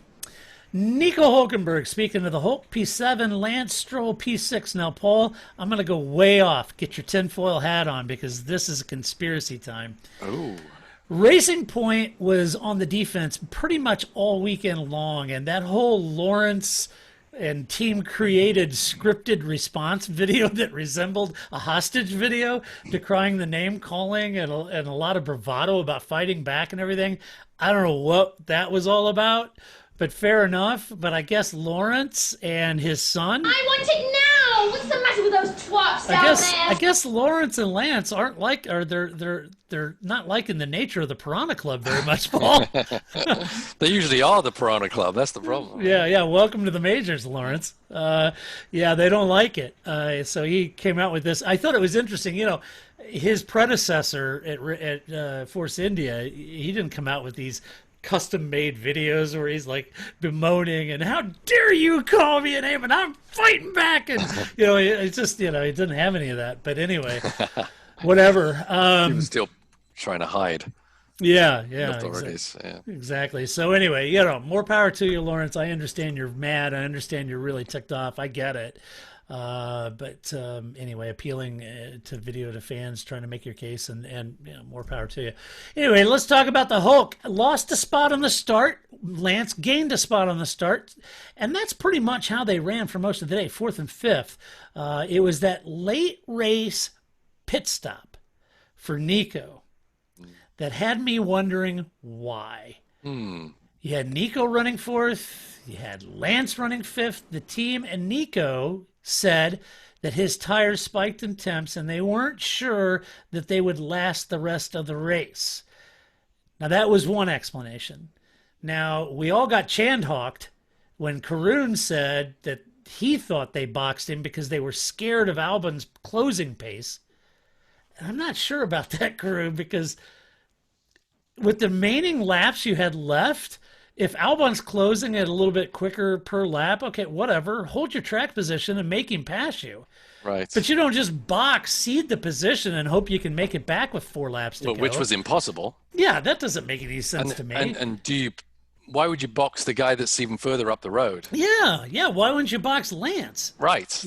Nico Hulkenberg, speaking of the Hulk, P7, Lance Stroll, P6. Now, Paul, I'm going to go way off. Get your tinfoil hat on because this is a conspiracy time. Oh. Racing Point was on the defense pretty much all weekend long, and that whole Lawrence and team created scripted response video that resembled a hostage video decrying the name calling and a lot of bravado about fighting back and everything. I don't know what that was all about, but fair enough. But I guess Lawrence and his son. I want it now. What's the matter with those twats down there? I guess Lawrence and Lance aren't like, or they're not liking the nature of the Piranha Club very much, Paul. They usually are the Piranha Club. That's the problem. Yeah. Welcome to the majors, Lawrence. Yeah, they don't like it. So he came out with this. I thought it was interesting. You know, his predecessor at Force India, he didn't come out with these custom-made videos where he's like bemoaning and how dare you call me a name and I'm fighting back, and it's just he didn't have any of that. But anyway, whatever. He was still trying to hide. Yeah, authorities. Exactly. So anyway, more power to you, Lawrence. I understand you're mad. I understand you're really ticked off. I get it. But anyway, appealing to video to fans, trying to make your case, and more power to you. Anyway, let's talk about the Hulk. Lost a spot on the start. Lance gained a spot on the start, and that's pretty much how they ran for most of the day, 4th and 5th. It was that late race pit stop for Nico that had me wondering why. You had Nico running 4th, you had Lance running 5th. The team and Nico said that his tires spiked in temps and they weren't sure that they would last the rest of the race. Now, that was one explanation. Now, we all got Chandhawked when Karun said that he thought they boxed him because they were scared of Albon's closing pace. And I'm not sure about that, Karun, because with the remaining laps you had left, if Albon's closing at a little bit quicker per lap, okay, whatever. Hold your track position and make him pass you. Right. But you don't just seed the position and hope you can make it back with 4 laps to go. Which was impossible. Yeah, that doesn't make any sense to me. And why would you box the guy that's even further up the road? Yeah. Why wouldn't you box Lance? Right.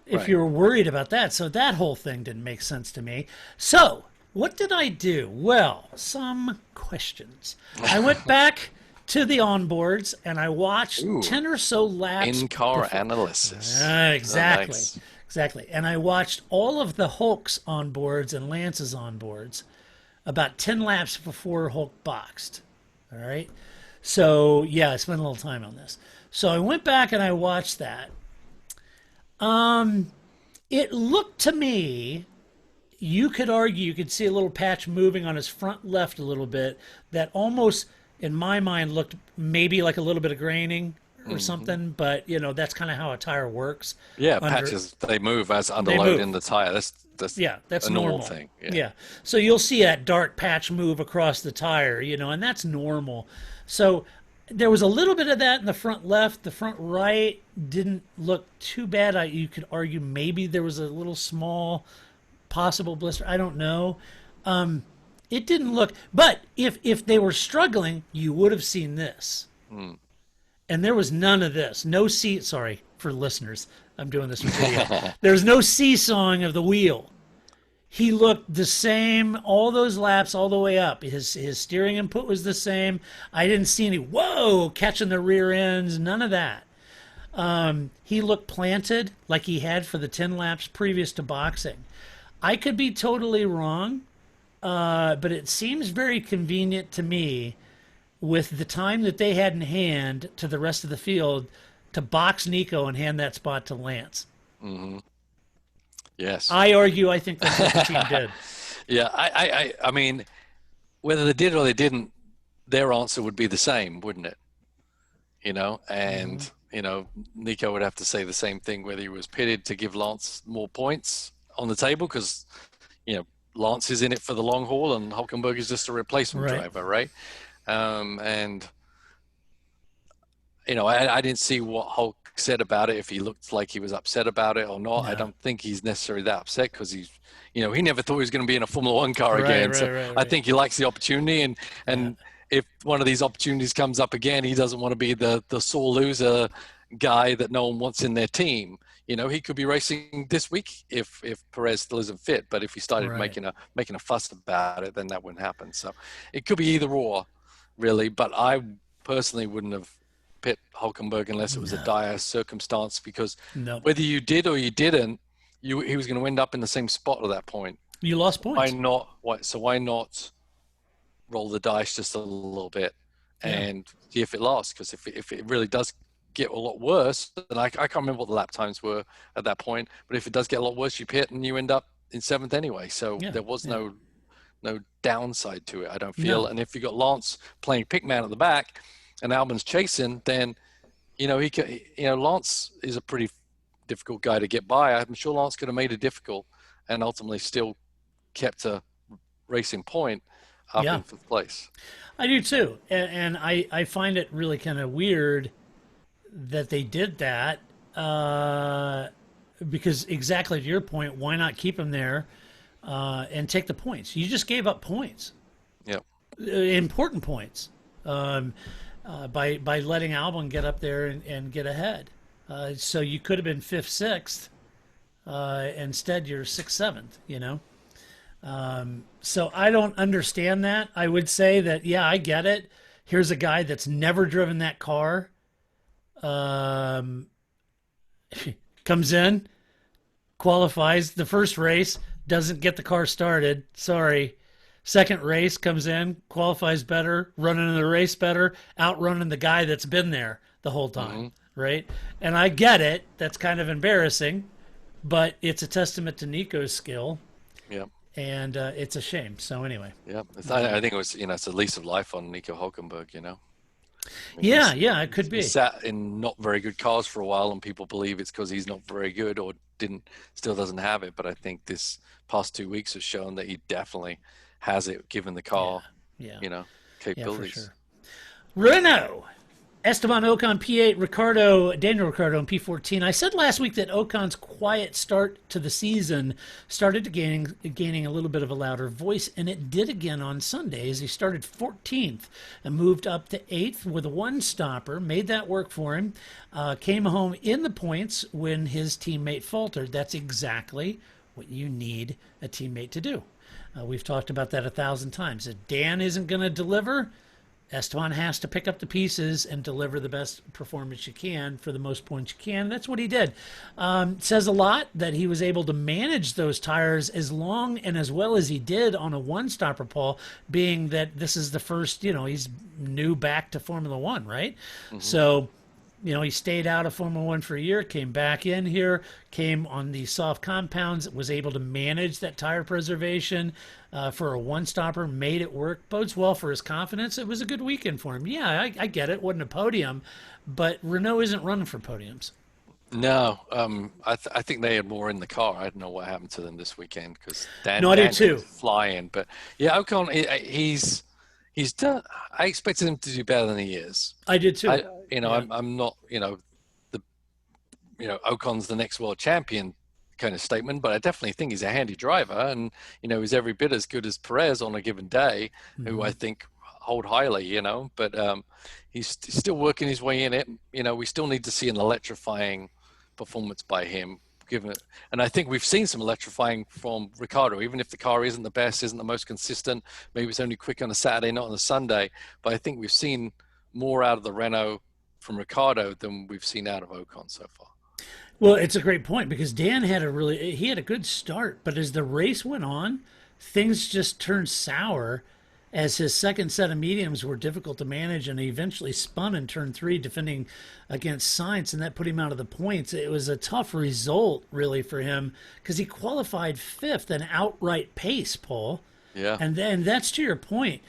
If you were worried about that. So that whole thing didn't make sense to me. So what did I do? Well, some questions. I went back to the onboards and I watched 10 or so laps. In-car analysis. Exactly. Oh, nice. Exactly. And I watched all of the Hulk's onboards and Lance's onboards about 10 laps before Hulk boxed. All right. So, yeah, I spent a little time on this. So I went back and I watched that. It looked to me, you could argue, you could see a little patch moving on his front left a little bit that almost, in my mind, looked maybe like a little bit of graining or something, but, that's kind of how a tire works. Yeah, patches, they move as under load in the tire. That's a normal thing. Yeah. So you'll see that dark patch move across the tire, and that's normal. So there was a little bit of that in the front left. The front right didn't look too bad. You could argue maybe there was a little small possible blister. I don't know. It didn't look, but if they were struggling, you would have seen this. And there was none of this. Sorry for listeners. I'm doing this for video. There's no seesawing of the wheel. He looked the same all those laps all the way up. His steering input was the same. I didn't see any, catching the rear ends, none of that. He looked planted like he had for the 10 laps previous to boxing. I could be totally wrong, but it seems very convenient to me with the time that they had in hand to the rest of the field to box Nico and hand that spot to Lance. Yes. I think that's what the team did. Yeah, I mean, whether they did or they didn't, their answer would be the same, wouldn't it? And, Nico would have to say the same thing, whether he was pitted to give Lance more points on the table because, Lance is in it for the long haul and Hulkenberg is just a replacement driver, right? And, I didn't see what Hulk said about it, if he looked like he was upset about it or not. I don't think he's necessarily that upset because he's, he never thought he was going to be in a Formula One car again. I think he likes the opportunity and if one of these opportunities comes up again, he doesn't want to be the sore loser guy that no one wants in their team. You know, he could be racing this week if Perez still isn't fit. But if he started making a fuss about it, then that wouldn't happen. So it could be either or, really. But I personally wouldn't have pit Hulkenberg unless it was a dire circumstance, because whether you did or you didn't, he was going to end up in the same spot at that point. You lost points. Why not roll the dice just a little bit and see if it lasts? Because if it really does get a lot worse, and I can't remember what the lap times were at that point, but if it does get a lot worse, you pit and you end up in 7th anyway. So there was no downside to it, I don't feel. And if you got Lance playing pickman at the back and Albon's chasing, then Lance is a pretty difficult guy to get by. I'm sure Lance could have made it difficult and ultimately still kept a racing point up in 5th place. I do too, and I find it really kind of weird that they did that, because exactly to your point, why not keep him there and take the points? You just gave up points. Yep. Important points by letting Albon get up there and get ahead. So you could have been 5th, 6th. Instead, you're 6th, 7th, So I don't understand that. I would say that, I get it. Here's a guy that's never driven that car. Comes in, qualifies the first race, doesn't get the car started. Sorry. Second race, comes in, qualifies better, running the race better, outrunning the guy that's been there the whole time, right? And I get it. That's kind of embarrassing, but it's a testament to Nico's skill. Yeah. And it's a shame. So anyway. Yeah. I think it was, it's a lease of life on Nico Hulkenberg, it could be. He sat in not very good cars for a while, and people believe it's because he's not very good or still doesn't have it. But I think this past 2 weeks has shown that he definitely has it, given the car, capabilities. Yeah, for sure. Renault. Esteban Ocon P8, Daniel Ricciardo in P14. I said last week that Ocon's quiet start to the season started to gaining a little bit of a louder voice, and it did again on Sunday as he started 14th and moved up to 8th with a one-stopper, made that work for him, came home in the points when his teammate faltered. That's exactly what you need a teammate to do. We've talked about that 1,000 times. If Dan isn't going to deliver, Esteban has to pick up the pieces and deliver the best performance you can for the most points you can. That's what he did. Says a lot that he was able to manage those tires as long and as well as he did on a one-stopper, Paul, being that this is the first, he's new back to Formula One, right? So, he stayed out of Formula One for a year, came back in here, came on the soft compounds, was able to manage that tire preservation for a one-stopper, made it work, bodes well for his confidence. It was a good weekend for him. Yeah, I get it. Wasn't a podium, but Renault isn't running for podiums. No, I think they had more in the car. I don't know what happened to them this weekend because Dan I do too. Was flying. But yeah, Ocon, he's done. I expected him to do better than he is. I did too. I'm not, Ocon's the next world champion kind of statement, but I definitely think he's a handy driver, and he's every bit as good as Perez on a given day, who I think hold highly. But he's still working his way in it. We still need to see an electrifying performance by him. And I think we've seen some electrifying from Ricciardo, even if the car isn't the best, isn't the most consistent. Maybe it's only quick on a Saturday, not on a Sunday. But I think we've seen more out of the Renault from Ricciardo than we've seen out of Ocon so far. Well, it's a great point because Dan had a good start, but as the race went on, things just turned sour as his second set of mediums were difficult to manage, and he eventually spun in turn 3 defending against Sainz, and that put him out of the points. It was a tough result, really, for him because he qualified 5th, an outright pace, Paul. Yeah. And then that's to your point.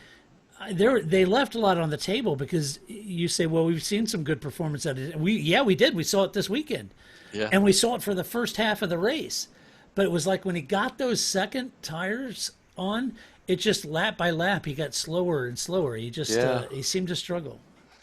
They left a lot on the table because you say, well, we've seen some good performance out of it. We did. We saw it this weekend. Yeah. And we saw it for the first half of the race. But it was like when he got those second tires on, it just lap by lap, he got slower and slower. He just he seemed to struggle.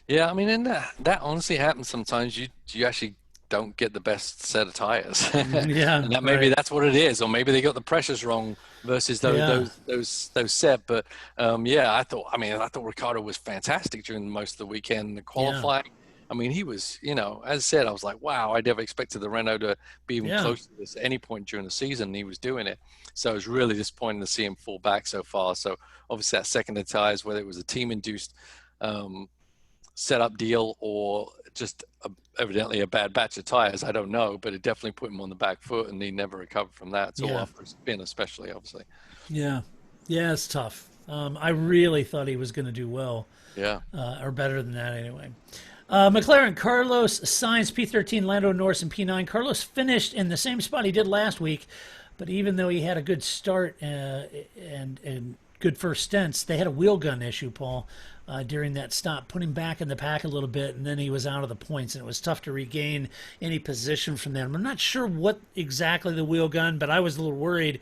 Yeah, I mean, and that honestly happens sometimes. You actually don't get the best set of tires. Yeah, and that maybe that's what it is, or maybe they got the pressures wrong versus those set. But I thought Ricardo was fantastic during most of the weekend. The qualifying, I mean, he was, as I said, I was like, wow, I never expected the Renault to be even close to this at any point during the season. And he was doing it. So it was really disappointing to see him fall back so far. So obviously that second of tires, whether it was a team-induced setup deal or just evidently a bad batch of tires, I don't know, but it definitely put him on the back foot, and he never recovered from that. So after a spin, especially, obviously. Yeah, it's tough. I really thought he was going to do well. Yeah, or better than that anyway. McLaren, Carlos Sainz, P13, Lando Norris, and P9. Carlos finished in the same spot he did last week, but even though he had a good start and good first stints, they had a wheel gun issue, Paul, during that stop, put him back in the pack a little bit, and then he was out of the points, and it was tough to regain any position from them. I'm not sure what exactly the wheel gun, but I was a little worried.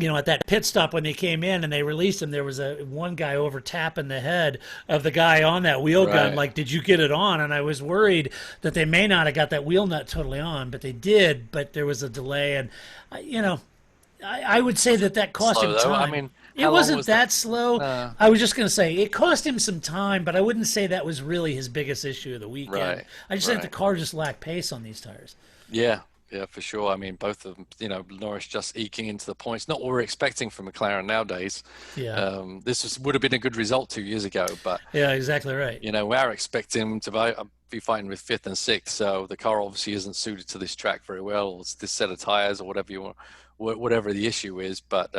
At that pit stop when they came in and they released him, there was one guy over tapping the head of the guy on that wheel gun. Like, did you get it on? And I was worried that they may not have got that wheel nut totally on, but they did. But there was a delay, and I would say that cost him time. I mean, it wasn't that slow. I was just going to say it cost him some time, but I wouldn't say that was really his biggest issue of the weekend. Right. I just think the car just lacked pace on these tires. Yeah, for sure. I mean, both of them, Norris just eking into the points. Not what we're expecting from McLaren nowadays. Yeah. Would have been a good result 2 years ago, but yeah, exactly right. We're expecting him to be fighting with 5th and 6th. So the car obviously isn't suited to this track very well. Or it's this set of tires or whatever you want, whatever the issue is. But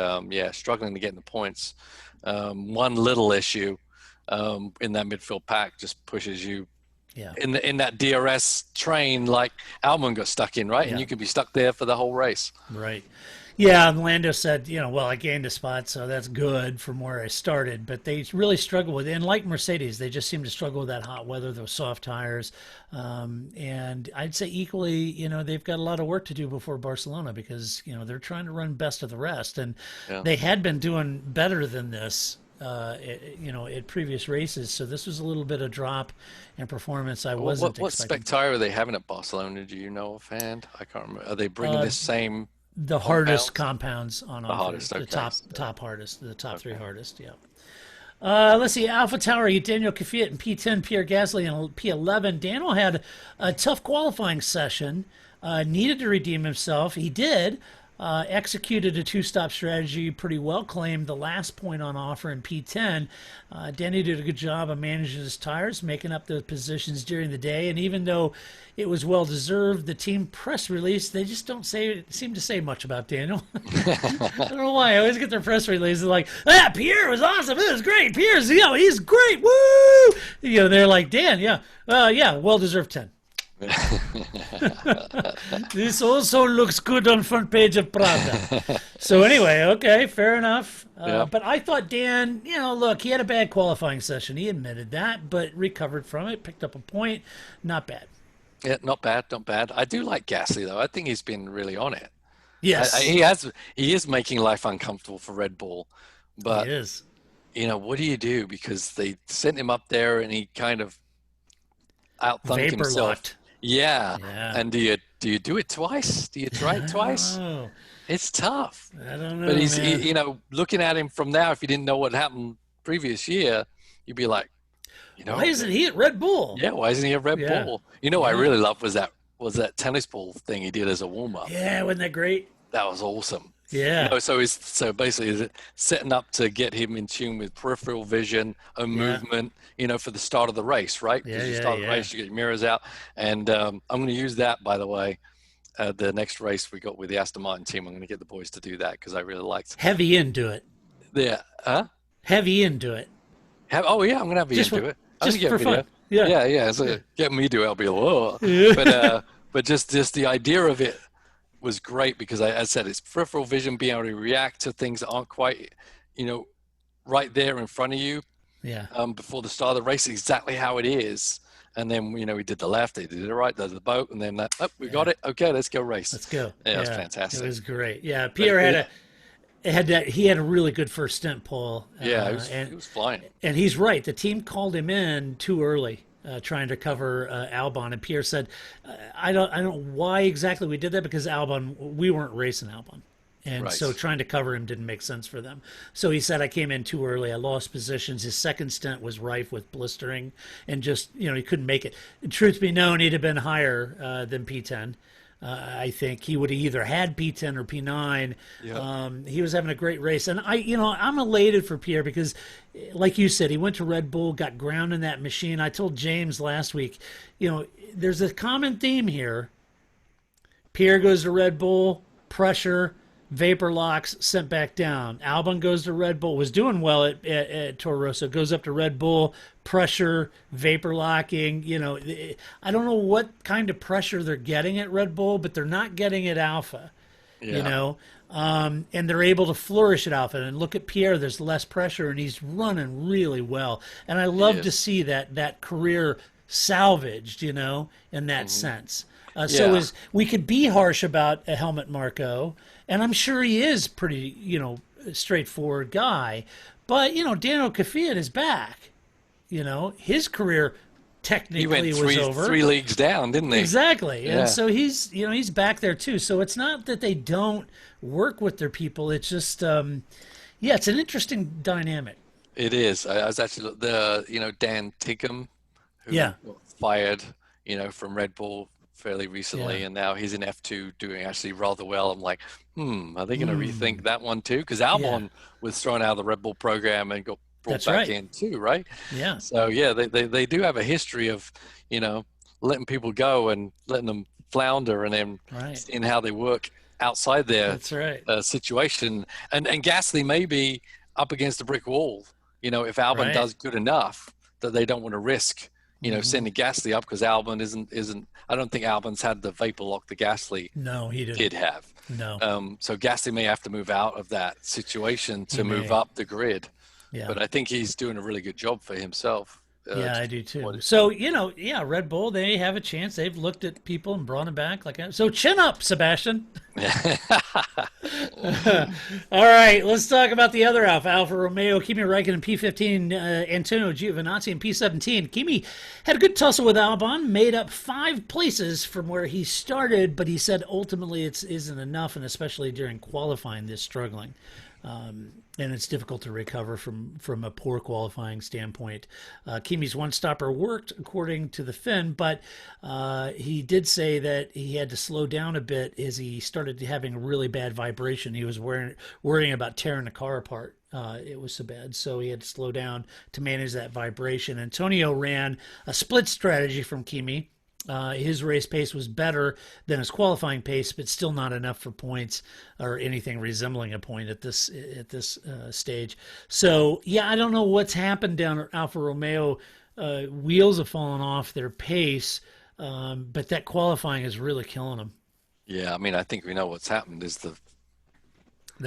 struggling to get in the points. One little issue in that midfield pack just pushes you. Yeah. In that DRS train, like Albon got stuck in, right? Yeah. And you could be stuck there for the whole race. Right. Yeah, and Lando said, I gained a spot, so that's good from where I started. But they really struggle with it. And like Mercedes, they just seem to struggle with that hot weather, those soft tires. And I'd say equally, they've got a lot of work to do before Barcelona because, they're trying to run best of the rest. And they had been doing better than this. At previous races, so this was a little bit of drop in performance. I wasn't what expecting. spec tire are they having at Barcelona? Do you know offhand? I can't remember. Are they bringing this same? The hardest compounds on offer. Hardest, okay. The top hardest, the top three hardest. Yeah. Let's see. Alpha Tower, Daniel Kvyat in P10, Pierre Gasly in P11. Daniel had a tough qualifying session. Needed to redeem himself. He did. Executed a two-stop strategy pretty well, claimed the last point on offer in P10. Danny did a good job of managing his tires, making up the positions during the day, and even though it was well-deserved, the team press release, they just don't seem to say much about Daniel. I don't know why. I always get their press releases like, Pierre was awesome. It was great. Pierre's, he's great. Woo! They're like, Dan, well-deserved 10. This also looks good on front page of Prada. So anyway, okay, fair enough. But I thought Dan, look, he had a bad qualifying session. He admitted that, but recovered from it, picked up a point. Not bad. Yeah, not bad. I do like Gasly, though. I think he's been really on it. Yes. He is making life uncomfortable for Red Bull. But, he is. What do you do? Because they sent him up there and he kind of outthunk himself. Vapor-locked. Yeah. And do you do it twice? Do you try it twice? It's tough. I don't know. But he's, looking at him from now, if you didn't know what happened previous year, you'd be like, why isn't he at Red Bull? Yeah, why isn't he at Red Bull? I really loved was that tennis ball thing he did as a warm up. Yeah, wasn't that great? That was awesome. Yeah. So basically setting up to get him in tune with peripheral vision and movement, for the start of the race, right? Because you start the race, you get your mirrors out. And I'm going to use that, by the way, the next race we got with the Aston Martin team. I'm going to get the boys to do that because I really liked it. Heavy into it. Yeah. Huh? Heavy into it. I'm going to have you into it. Just for fun. Yeah. So get me to it, I'll be like, but just the idea of it was great because I said it's peripheral vision, being able to react to things that aren't quite, right there in front of you. Yeah. Before the start of the race, exactly how it is. And then, we did the left, they did it right, there's the boat, and then we got it. Okay, let's go race. Let's go. Yeah, it was fantastic. It was great. Yeah, Pierre he had a really good first stint, Paul. Yeah, he was flying. And he's right. The team called him in too early. trying to cover Albon, and Pierre said, I don't know why exactly we did that, because we weren't racing Albon. And so trying to cover him didn't make sense for them. So he said, I came in too early. I lost positions. His second stint was rife with blistering and just, he couldn't make it. Truth be known, he'd have been higher than P10. I think he would have either had P10 or P9. Yep. He was having a great race. And I'm elated for Pierre because, like you said, he went to Red Bull, got ground in that machine. I told James last week, there's a common theme here. Pierre goes to Red Bull, pressure, vapor locks, sent back down. Albon goes to Red Bull, was doing well at Toro Rosso, goes up to Red Bull, pressure, vapor locking. I don't know what kind of pressure they're getting at Red Bull, but they're not getting at Alpha, and they're able to flourish at Alpha. And look at Pierre, there's less pressure, and he's running really well. And I love to see that career salvaged, in that sense. So we could be harsh about a Helmut Marko, and I'm sure he is pretty, straightforward guy. But, Daniel Kvyat is back. His career technically was over. 3 leagues down, didn't he? Exactly. Yeah. And so he's back there too. So it's not that they don't work with their people. It's just, it's an interesting dynamic. It is. I was actually Dan Tigham, who got fired, from Red Bull fairly recently, and now he's in F2 doing actually rather well. I'm like, are they going to rethink that one too? Because Albon was thrown out of the Red Bull program and got brought back in too, right? Yeah. So they do have a history of, letting people go and letting them flounder, and then seeing how they work outside their situation. And Gasly may be up against a brick wall, if Albon does good enough that they don't want to risk sending Gasly up, because Albon isn't. I don't think Albon's had the vapor lock the Gasly did have. No. So Gasly may have to move out of that situation to move up the grid. Yeah. But I think he's doing a really good job for himself. I do too. So Red Bull, they have a chance. They've looked at people and brought them back. So chin up, Sebastian. All right, let's talk about the other Alfa Romeo. Kimi Räikkönen in P15, Antonio Giovinazzi in P17. Kimi had a good tussle with Albon, made up 5 places from where he started, but he said ultimately it isn't enough, and especially during qualifying, they're struggling. And it's difficult to recover from a poor qualifying standpoint. Kimi's one-stopper worked, according to the Finn, but he did say that he had to slow down a bit as he started having a really bad vibration. He was worrying about tearing the car apart. It was so bad, so he had to slow down to manage that vibration. Antonio ran a split strategy from Kimi. His race pace was better than his qualifying pace, but still not enough for points or anything resembling a point at this stage. So, I don't know what's happened down at Alfa Romeo. Wheels have fallen off their pace, but that qualifying is really killing them. Yeah, I think we know what's happened is the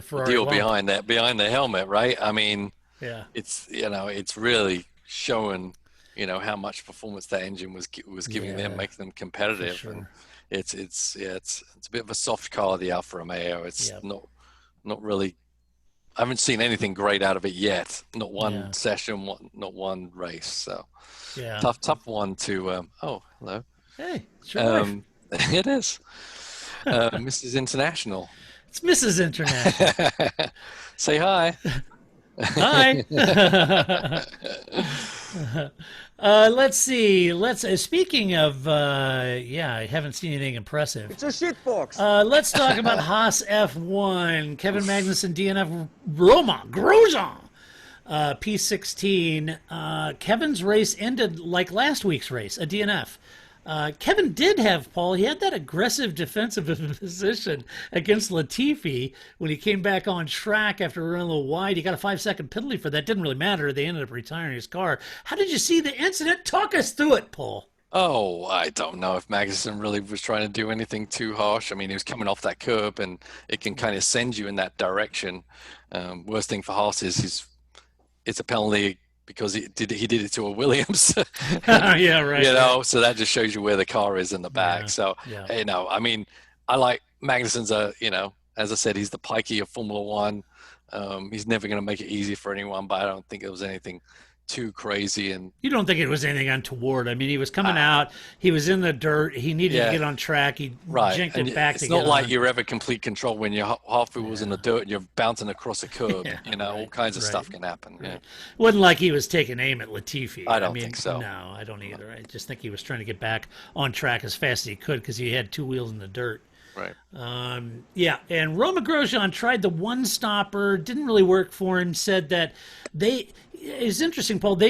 Ferrari deal behind the helmet, right? It's it's really showing how much performance that engine was giving them, making them competitive. Sure. And it's a bit of a soft car, the Alfa Romeo. It's not really. I haven't seen anything great out of it yet. Not one session, not one race. So tough one to. Oh, hello. Hey, sure. It is. Mrs. International. It's Mrs. International. Say hi. Hi. Let's see. Speaking of, I haven't seen anything impressive. It's a shitbox. Let's talk about Haas F1. Kevin Magnussen, DNF, Grosjean, P16. Kevin's race ended like last week's race, a DNF. Kevin did have, Paul, he had that aggressive defensive position against Latifi when he came back on track after running a little wide. He got a 5-second penalty for that. Didn't really matter. They ended up retiring his car. How did you see the incident? Talk us through it, Paul. Oh, I don't know if Magnussen really was trying to do anything too harsh. He was coming off that curb, and it can kind of send you in that direction. Worst thing for Haas is it's a penalty because he did it to a Williams. Yeah, right. So that just shows you where the car is in the back. Yeah, so, I like Magnussen's as I said, he's the pikey of Formula One. He's never going to make it easy for anyone, but I don't think there was anything too crazy. And you don't think it was anything untoward? I mean, he was coming out. He was in the dirt. He needed to get on track. He jinked it back. It's not like you're ever complete control when your half wheel was in the dirt and you're bouncing across a curb. All kinds of stuff can happen. Right. Yeah. Wasn't like he was taking aim at Latifi. I don't think so. No, I don't either. I just think he was trying to get back on track as fast as he could because he had two wheels in the dirt. Right. And Romain Grosjean tried the one stopper, didn't really work for him. Said that it's interesting, Paul.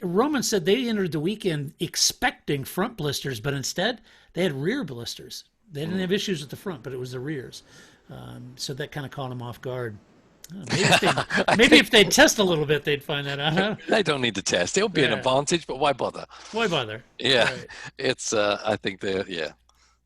Roman said they entered the weekend expecting front blisters, but instead they had rear blisters. They didn't have issues with the front, but it was the rears. So that kind of caught him off guard. Maybe if they'd test a little bit, they'd find that out. They don't need to test. It'll be an advantage, but why bother? Why bother? Yeah, right. It's. I think they're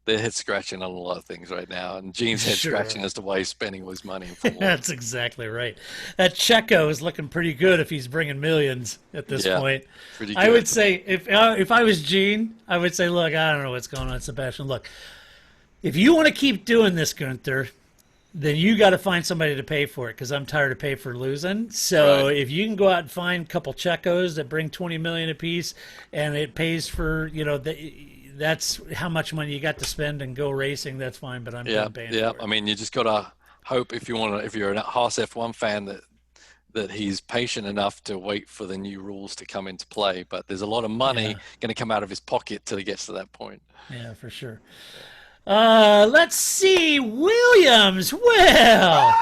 head scratching on a lot of things right now, and Gene's head scratching as to why he's spending all his money in Formula That's exactly right. That Checo is looking pretty good if he's bringing millions at this point. Pretty good. I would say if I was Gene, I would say, look, I don't know what's going on, Sebastian. Look, if you want to keep doing this, Gunther, then you got to find somebody to pay for it because I'm tired of paying for losing. So if you can go out and find a couple Checos that bring $20 million apiece, and it pays for that's how much money you got to spend and go racing. That's fine, but I'm done paying for it. I mean, you just got to hope if you're a Haas F1 fan that he's patient enough to wait for the new rules to come into play. But there's a lot of money going to come out of his pocket till he gets to that point. Yeah, for sure. Let's see. Williams. Well,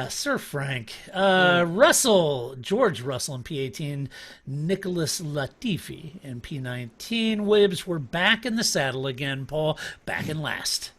Sir Frank. George Russell in P18, Nicholas Latifi in P19. Williams were back in the saddle again, Paul, back in last.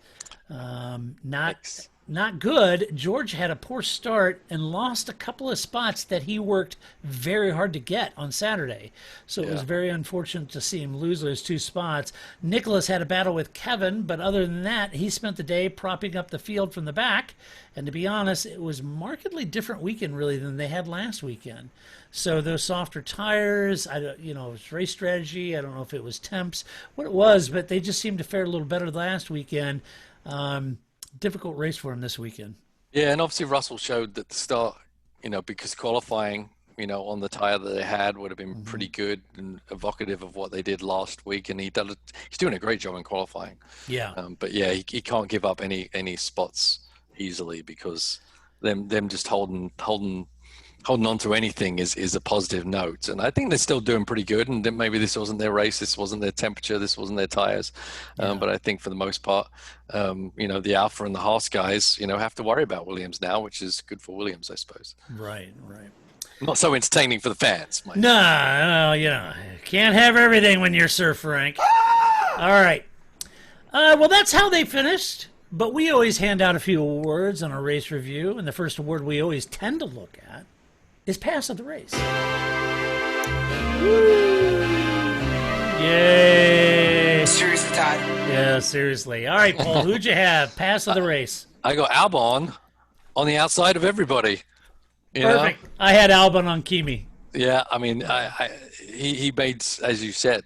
Not good. George had a poor start and lost a couple of spots that he worked very hard to get on Saturday. So it was very unfortunate to see him lose those two spots. Nicholas had a battle with Kevin, but other than that, he spent the day propping up the field from the back. And to be honest, it was markedly different weekend really than they had last weekend. So those softer tires, it was race strategy. I don't know if it was temps, what it was, but they just seemed to fare a little better last weekend. Difficult race for him this weekend. Yeah, and obviously Russell showed that the start, because qualifying, on the tire that they had would have been pretty good and evocative of what they did last week, and he's doing a great job in qualifying. Yeah. But yeah, he can't give up any spots easily because them just holding on to anything is a positive note. And I think they're still doing pretty good, and maybe this wasn't their race, this wasn't their temperature, this wasn't their tires. But I think for the most part, the Alpha and the Haas guys, have to worry about Williams now, which is good for Williams, I suppose. Right. Not so entertaining for the fans. No, can't have everything when you're Sir Frank. All right. Well, that's how they finished. But we always hand out a few awards on our race review, and the first award we always tend to look at is pass of the race. Woo! Yay! Seriously, Todd? Yeah, seriously. All right, Paul, who'd you have? Pass of the race. I got Albon on the outside of everybody. Perfect. I had Albon on Kimi. Yeah, I mean, he made, as you said,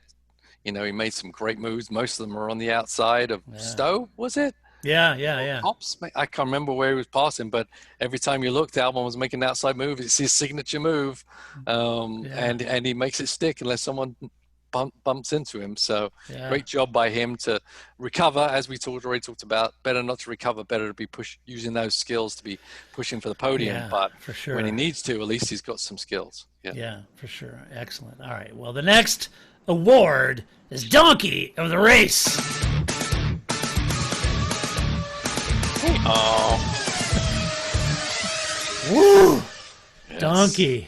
he made some great moves. Most of them are on the outside of Stowe, was it? Yeah. Pops, I can't remember where he was passing, but every time you looked, Albon was making an outside move. It's his signature move, and he makes it stick unless someone bumps into him. So great job by him to recover, as we already talked about. Better not to recover, better to be using those skills to be pushing for the podium. But for sure, when he needs to, at least he's got some skills. Yeah, for sure. Excellent. All right. Well, the next award is Donkey of the Race. Oh. Woo! Yes. Donkey.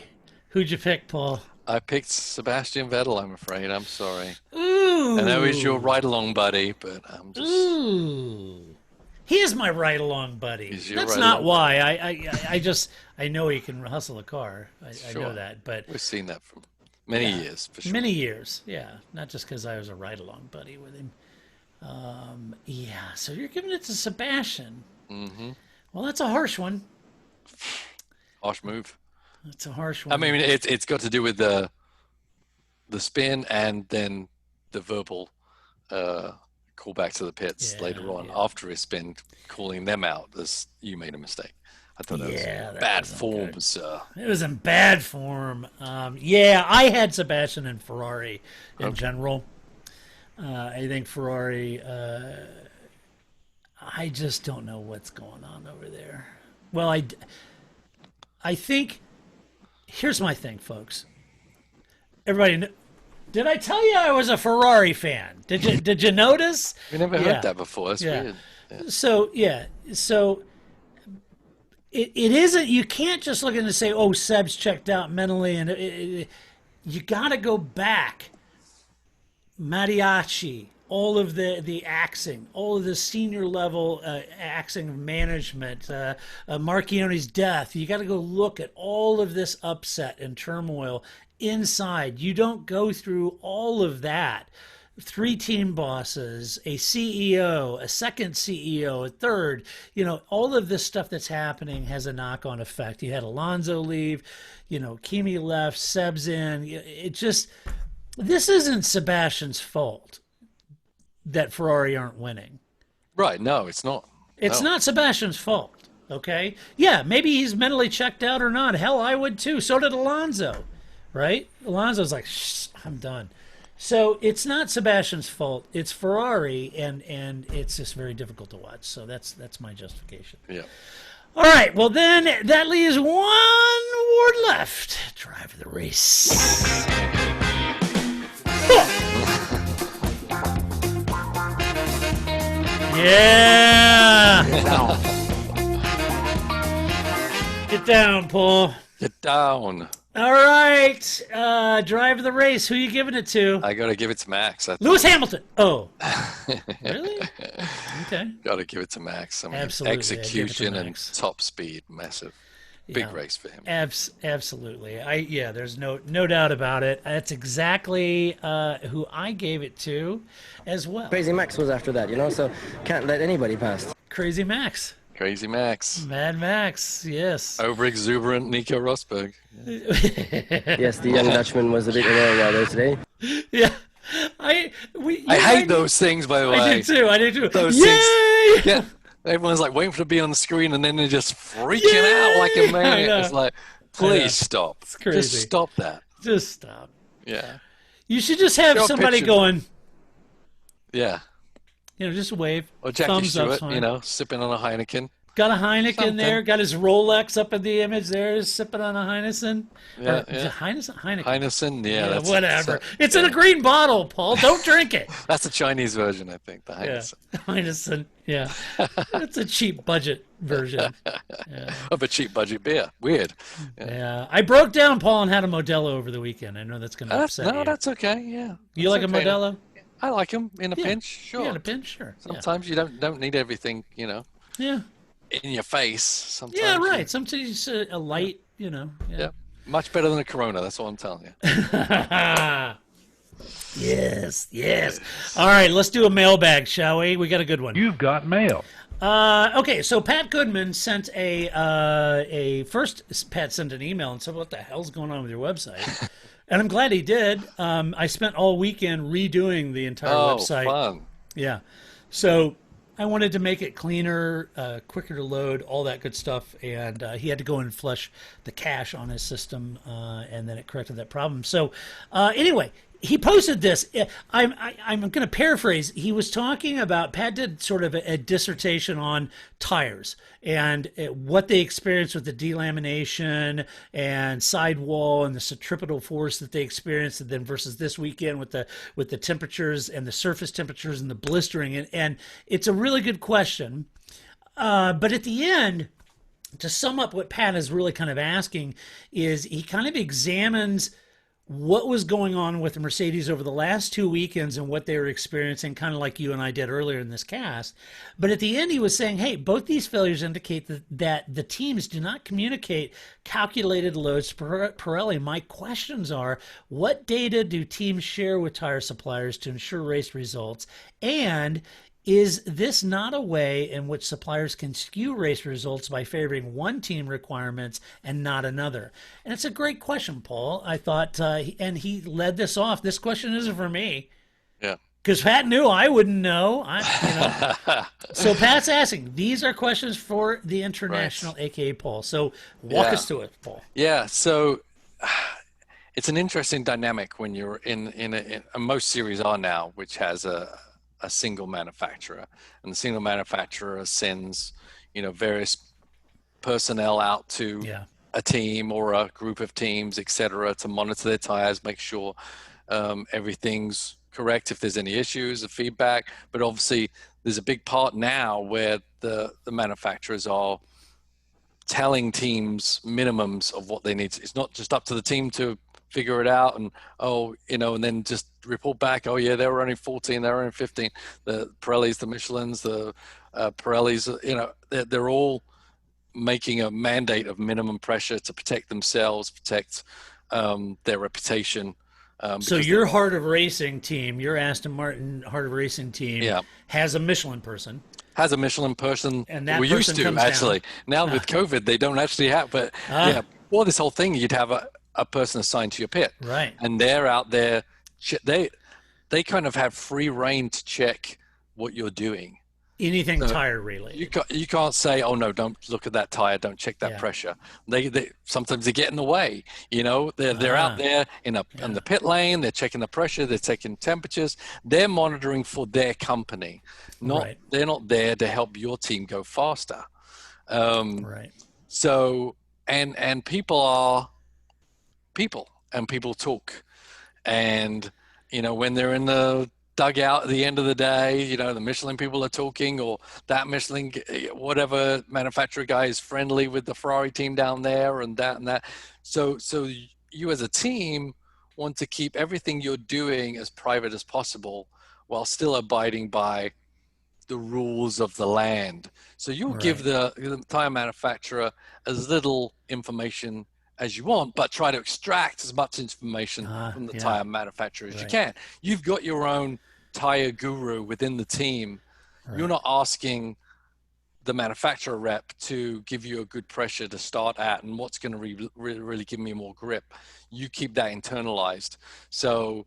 Who'd you pick, Paul? I picked Sebastian Vettel, I'm afraid. I'm sorry. Ooh. I know he's your ride-along buddy, but I'm just... Ooh. He is my ride-along buddy. That's not why. I know he can hustle a car. I know that, but... We've seen that for many years, for sure. Many years, yeah. Not just because I was a ride-along buddy with him. So you're giving it to Sebastian. Mm-hmm. Well, that's a harsh one. Harsh move. That's a harsh one. I mean, it's got to do with the spin and then the verbal call back to the pits later on after his spin, calling them out as you made a mistake. I thought that was that bad wasn't form, good. sir. It was in bad form. I had Sebastian and Ferrari in general. I think Ferrari, I just don't know what's going on over there. Well, I think, here's my thing, folks. Everybody, did I tell you I was a Ferrari fan? Did you notice? We never heard that before. That's weird. Yeah. So it isn't, you can't just look and say, oh, Seb's checked out mentally, and you got to go back. Mariachi, all of the axing, all of the senior level axing management, Marchioni's death. You got to go look at all of this upset and turmoil inside. You don't go through all of that. 3 team bosses, a CEO, a second CEO, a third, all of this stuff that's happening has a knock-on effect. You had Alonso leave, Kimi left, Seb's in. This isn't Sebastian's fault that Ferrari aren't winning. Right, no, it's not. It's not Sebastian's fault, okay? Yeah, maybe he's mentally checked out or not. Hell, I would too. So did Alonso, right? Alonso's like, shh, I'm done. So it's not Sebastian's fault. It's Ferrari, and it's just very difficult to watch. So that's my justification. Yeah. All right, well then that leaves one word left. Drive the race. Yeah. Get down, Paul. Get down. All right. Drive the race. Who are you giving it to? I got to give it to Max. Lewis Hamilton. Oh. Really? Okay. Got to give it to Max. I mean, Absolutely. execution and top speed, massive. Big race for him. Absolutely. There's no doubt about it. That's exactly who I gave it to as well. Crazy Max was after that, so can't let anybody pass. Crazy Max. Crazy Max. Mad Max, yes. Over-exuberant Nico Rosberg. Yes, the young Dutchman was a bit annoying out there today. Yeah. I hate those things, by the way. I do too. Those Yay! things. Yeah. Everyone's like waiting for it to be on the screen, and then they're just freaking out like a maniac. It's like, please stop. It's crazy. Just stop that. Just stop. Yeah. You should just have somebody going. Yeah. Just wave. Or Jackie Stewart, sipping on a Heineken. Got a Heineken there. Got his Rolex up in the image there, sipping on a Heineken. Yeah, Is it Heineken? Heineken, yeah. That's whatever. It's in a green bottle, Paul. Don't drink it. That's the Chinese version, I think, the Heineken. Yeah. Heineken, yeah. It's a cheap budget version. Yeah. Of a cheap budget beer. Weird. Yeah. I broke down, Paul, and had a Modelo over the weekend. I know that's going to upset you. No, that's okay, yeah. You like a Modelo? I like them in a pinch, sure. Yeah, in a pinch, sure. Sometimes you don't need everything, Yeah. in your face. Sometimes. Yeah, right. Sometimes a light, Yeah. Much better than a Corona. That's what I'm telling you. Yes. All right, let's do a mailbag, shall we? We got a good one. You've got mail. Okay, so Pat Goodman sent Pat sent an email and said, "What the hell's going on with your website?" And I'm glad he did. I spent all weekend redoing the entire website. Oh, fun. Yeah. So I wanted to make it cleaner, quicker to load, all that good stuff. And he had to go and flush the cache on his system, and then it corrected that problem. So anyway, he posted this. I'm going to paraphrase. He was talking about, Pat did sort of a dissertation on tires and what they experienced with the delamination and sidewall and the centripetal force that they experienced, and then versus this weekend with the temperatures and the surface temperatures and the blistering. And it's a really good question. But at the end, to sum up what Pat is really kind of asking is he kind of examines what was going on with the Mercedes over the last 2 weekends and what they were experiencing, kind of like you and I did earlier in this cast. But at the end, he was saying, hey, both these failures indicate that the teams do not communicate calculated loads to Pirelli. My questions are, what data do teams share with tire suppliers to ensure race results? And is this not a way in which suppliers can skew race results by favoring one team requirements and not another? And it's a great question, Paul. I thought, and he led this off. This question isn't for me. Yeah. Because Pat knew I wouldn't know. So Pat's asking, these are questions for the international, aka Paul. So walk us through it, Paul. Yeah. So it's an interesting dynamic when you're in most series are now, which has a single manufacturer, and the single manufacturer sends, various personnel out to a team or a group of teams, etc., to monitor their tires, make sure everything's correct if there's any issues or feedback. But obviously there's a big part now where the manufacturers are telling teams minimums of what they need. It's not just up to the team to figure it out and and then just report back, oh yeah, they were only 14, they were only 15. The Pirellis, the Michelins, the Pirellis, they're all making a mandate of minimum pressure to protect themselves, protect their reputation. So your Heart of Racing team, your Aston Martin Heart of Racing team, has a Michelin person. Has a Michelin person. And that we person used to comes actually. down. Now with COVID, they don't actually have. But before this whole thing, you'd have a person assigned to your pit, right? And they're out there. They kind of have free reign to check what you're doing. Anything tire related. You can't say, oh no, don't look at that tire, don't check that pressure. They sometimes they get in the way. They're out there in the pit lane. They're checking the pressure. They're taking temperatures. They're monitoring for their company. They're not there to help your team go faster. Right. So and people are people, and people talk, and when they're in the dugout at the end of the day, the Michelin people are talking, or that Michelin, whatever manufacturer guy is friendly with the Ferrari team down there, and that. So you as a team want to keep everything you're doing as private as possible while still abiding by the rules of the land. So you'll give the tire manufacturer as little information as you want, but try to extract as much information from the tire manufacturer as you can. You've got your own tire guru within the team. You're not asking the manufacturer rep to give you a good pressure to start at and what's going to really give me more grip. You keep that internalized. So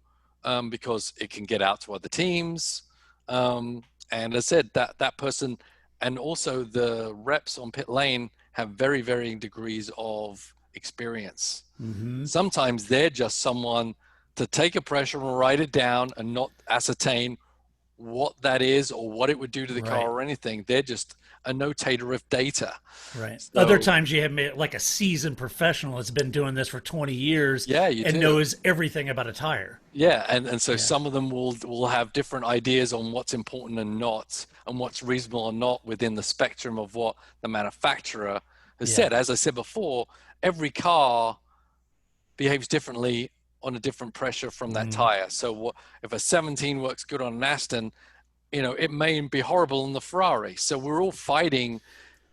because it can get out to other teams. And as I said, that person, and also the reps on pit lane have very varying degrees of experience. Sometimes they're just someone to take a pressure and write it down and not ascertain what that is or what it would do to the car or anything. They're just a notator of data. Right. So, other times you have like a seasoned professional that's been doing this for 20 years and knows everything about a tire. Yeah, and so some of them will have different ideas on what's important and not, and what's reasonable or not within the spectrum of what the manufacturer has said. As I said before, every car behaves differently on a different pressure from that tire. So if a 17 works good on an Aston, it may be horrible in the Ferrari. So we're all fighting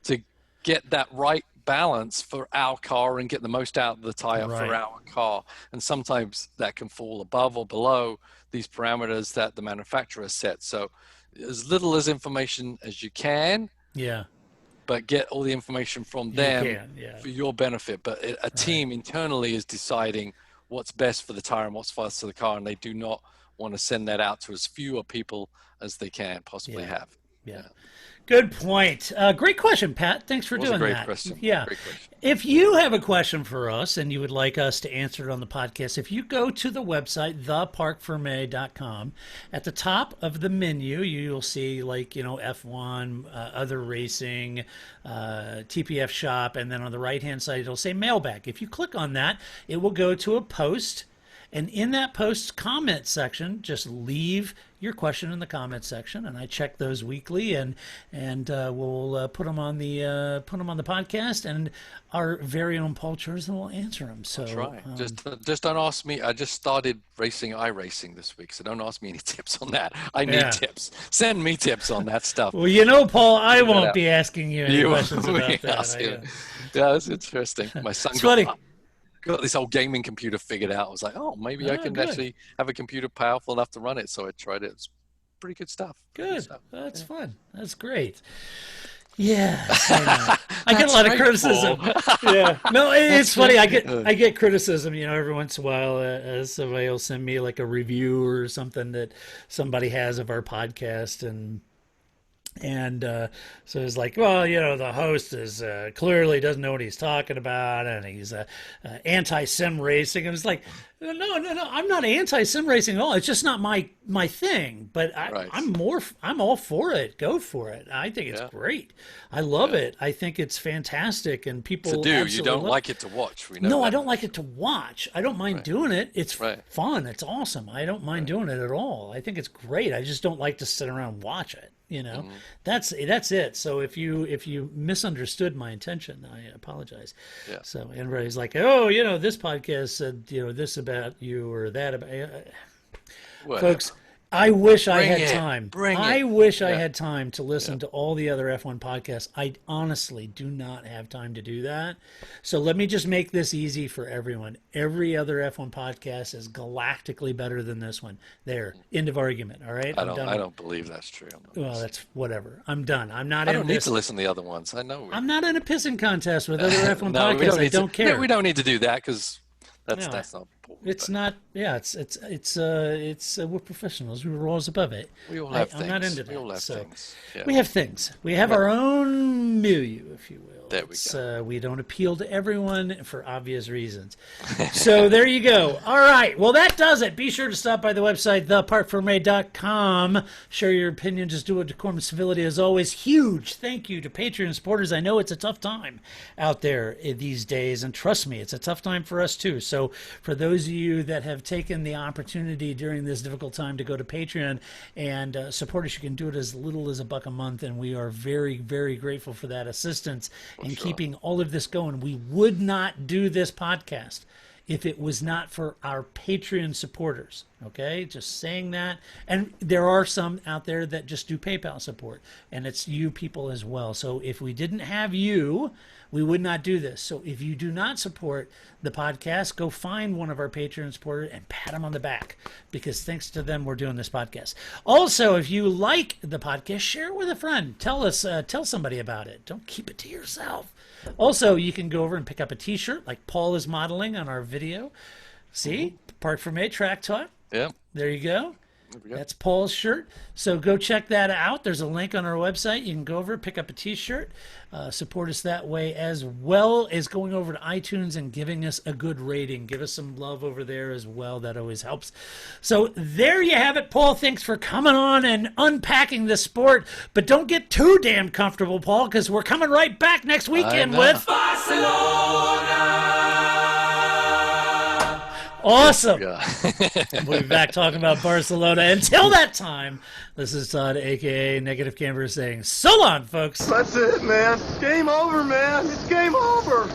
to get that right balance for our car and get the most out of the tire for our car. And sometimes that can fall above or below these parameters that the manufacturer sets. So as little as information as you can. But get all the information from them for your benefit. But a team internally is deciding what's best for the tire and what's fast for the car, and they do not want to send that out to as fewer people as they can possibly have. Good point. Great question, Pat. Thanks for doing that. Great question. Great question. If you have a question for us and you would like us to answer it on the podcast, if you go to the website, theparcfermé.com, at the top of the menu, you'll see F1, other racing, TPF shop, and then on the right-hand side, it'll say mailbag. If you click on that, it will go to a post. And in that post's comment section, just leave your question in the comment section, and I check those weekly, and we'll put them on the podcast, and our very own Paul Cherson will answer them. So that's right. Just don't ask me. I just started racing iRacing this week, so don't ask me any tips on that. I need tips. Send me tips on that stuff. Well, Paul, I won't be asking you any questions about that. Yeah, it's interesting. My son got this old gaming computer figured out. I was like, maybe I can actually have a computer powerful enough to run it. So I tried it. It's pretty good stuff. Good. That's fun. That's great. Yes, I know. I get a lot of criticism. Yeah, no, it's funny. I get criticism. Every once in a while, somebody will send me like a review or something that somebody has of our podcast, and so it's like, well, the host is clearly doesn't know what he's talking about, and he's anti-sim racing. And it's like, no, I'm not anti-sim racing at all. It's just not my thing. But I'm all for it. Go for it. I think it's great. I love it. I think it's fantastic, and people. To do, you don't like it to watch. We know no, that. I don't like it to watch. I don't mind doing it. It's fun. It's awesome. I don't mind doing it at all. I think it's great. I just don't like to sit around and watch it. That's it. So if you misunderstood my intention, I apologize. Yeah. So everybody's like, oh, this podcast said, this about you or that about you. Folks. I wish I had time. I wish I had time to listen to all the other F1 podcasts. I honestly do not have time to do that. So let me just make this easy for everyone. Every other F1 podcast is galactically better than this one. There, end of argument. All right. I don't believe that's true. Well, that's whatever. I'm done. I don't need to listen to the other ones. I know. I'm not in a pissing contest with other F1 podcasts. I don't care. We don't need to do that because that's not important. It's not. Yeah, it's we're professionals. We rose above it. We all have things. I'm not into that. We all have things. Yeah. We have things. We have our own milieu, if you will. There we go. We don't appeal to everyone for obvious reasons. So there you go. All right. Well, that does it. Be sure to stop by the website, theparcfermé.com. Share your opinion. Just do it with decorum and civility. As always, huge thank you to Patreon supporters. I know it's a tough time out there these days, and trust me, it's a tough time for us too. So for those of you that have taken the opportunity during this difficult time to go to Patreon and support us, you can do it as little as $1 a month, and we are very, very grateful for that assistance in keeping all of this going. We would not do this podcast if it was not for our Patreon supporters. Okay, just saying that. And there are some out there that just do PayPal support, and it's you people as well. So if we didn't have you, we would not do this. So if you do not support the podcast, go find one of our Patreon supporters and pat them on the back, because thanks to them, we're doing this podcast. Also, if you like the podcast, share it with a friend. Tell somebody about it. Don't keep it to yourself. Also, you can go over and pick up a t-shirt like Paul is modeling on our video. See? Parc Fermé Track Talk. Yeah. There you go. That's Paul's shirt. So go check that out. There's a link on our website. You can go over, pick up a t-shirt, support us that way, as well as going over to iTunes and giving us a good rating. Give us some love over there as well. That always helps. So there you have it, Paul. Thanks for coming on and unpacking this sport. But don't get too damn comfortable, Paul, because we're coming right back next weekend with Barcelona. Awesome. We'll be back talking about Barcelona. Until that time, this is Todd, a.k.a. Negative Camber, saying so long, folks. That's it, man. Game over, man. It's game over.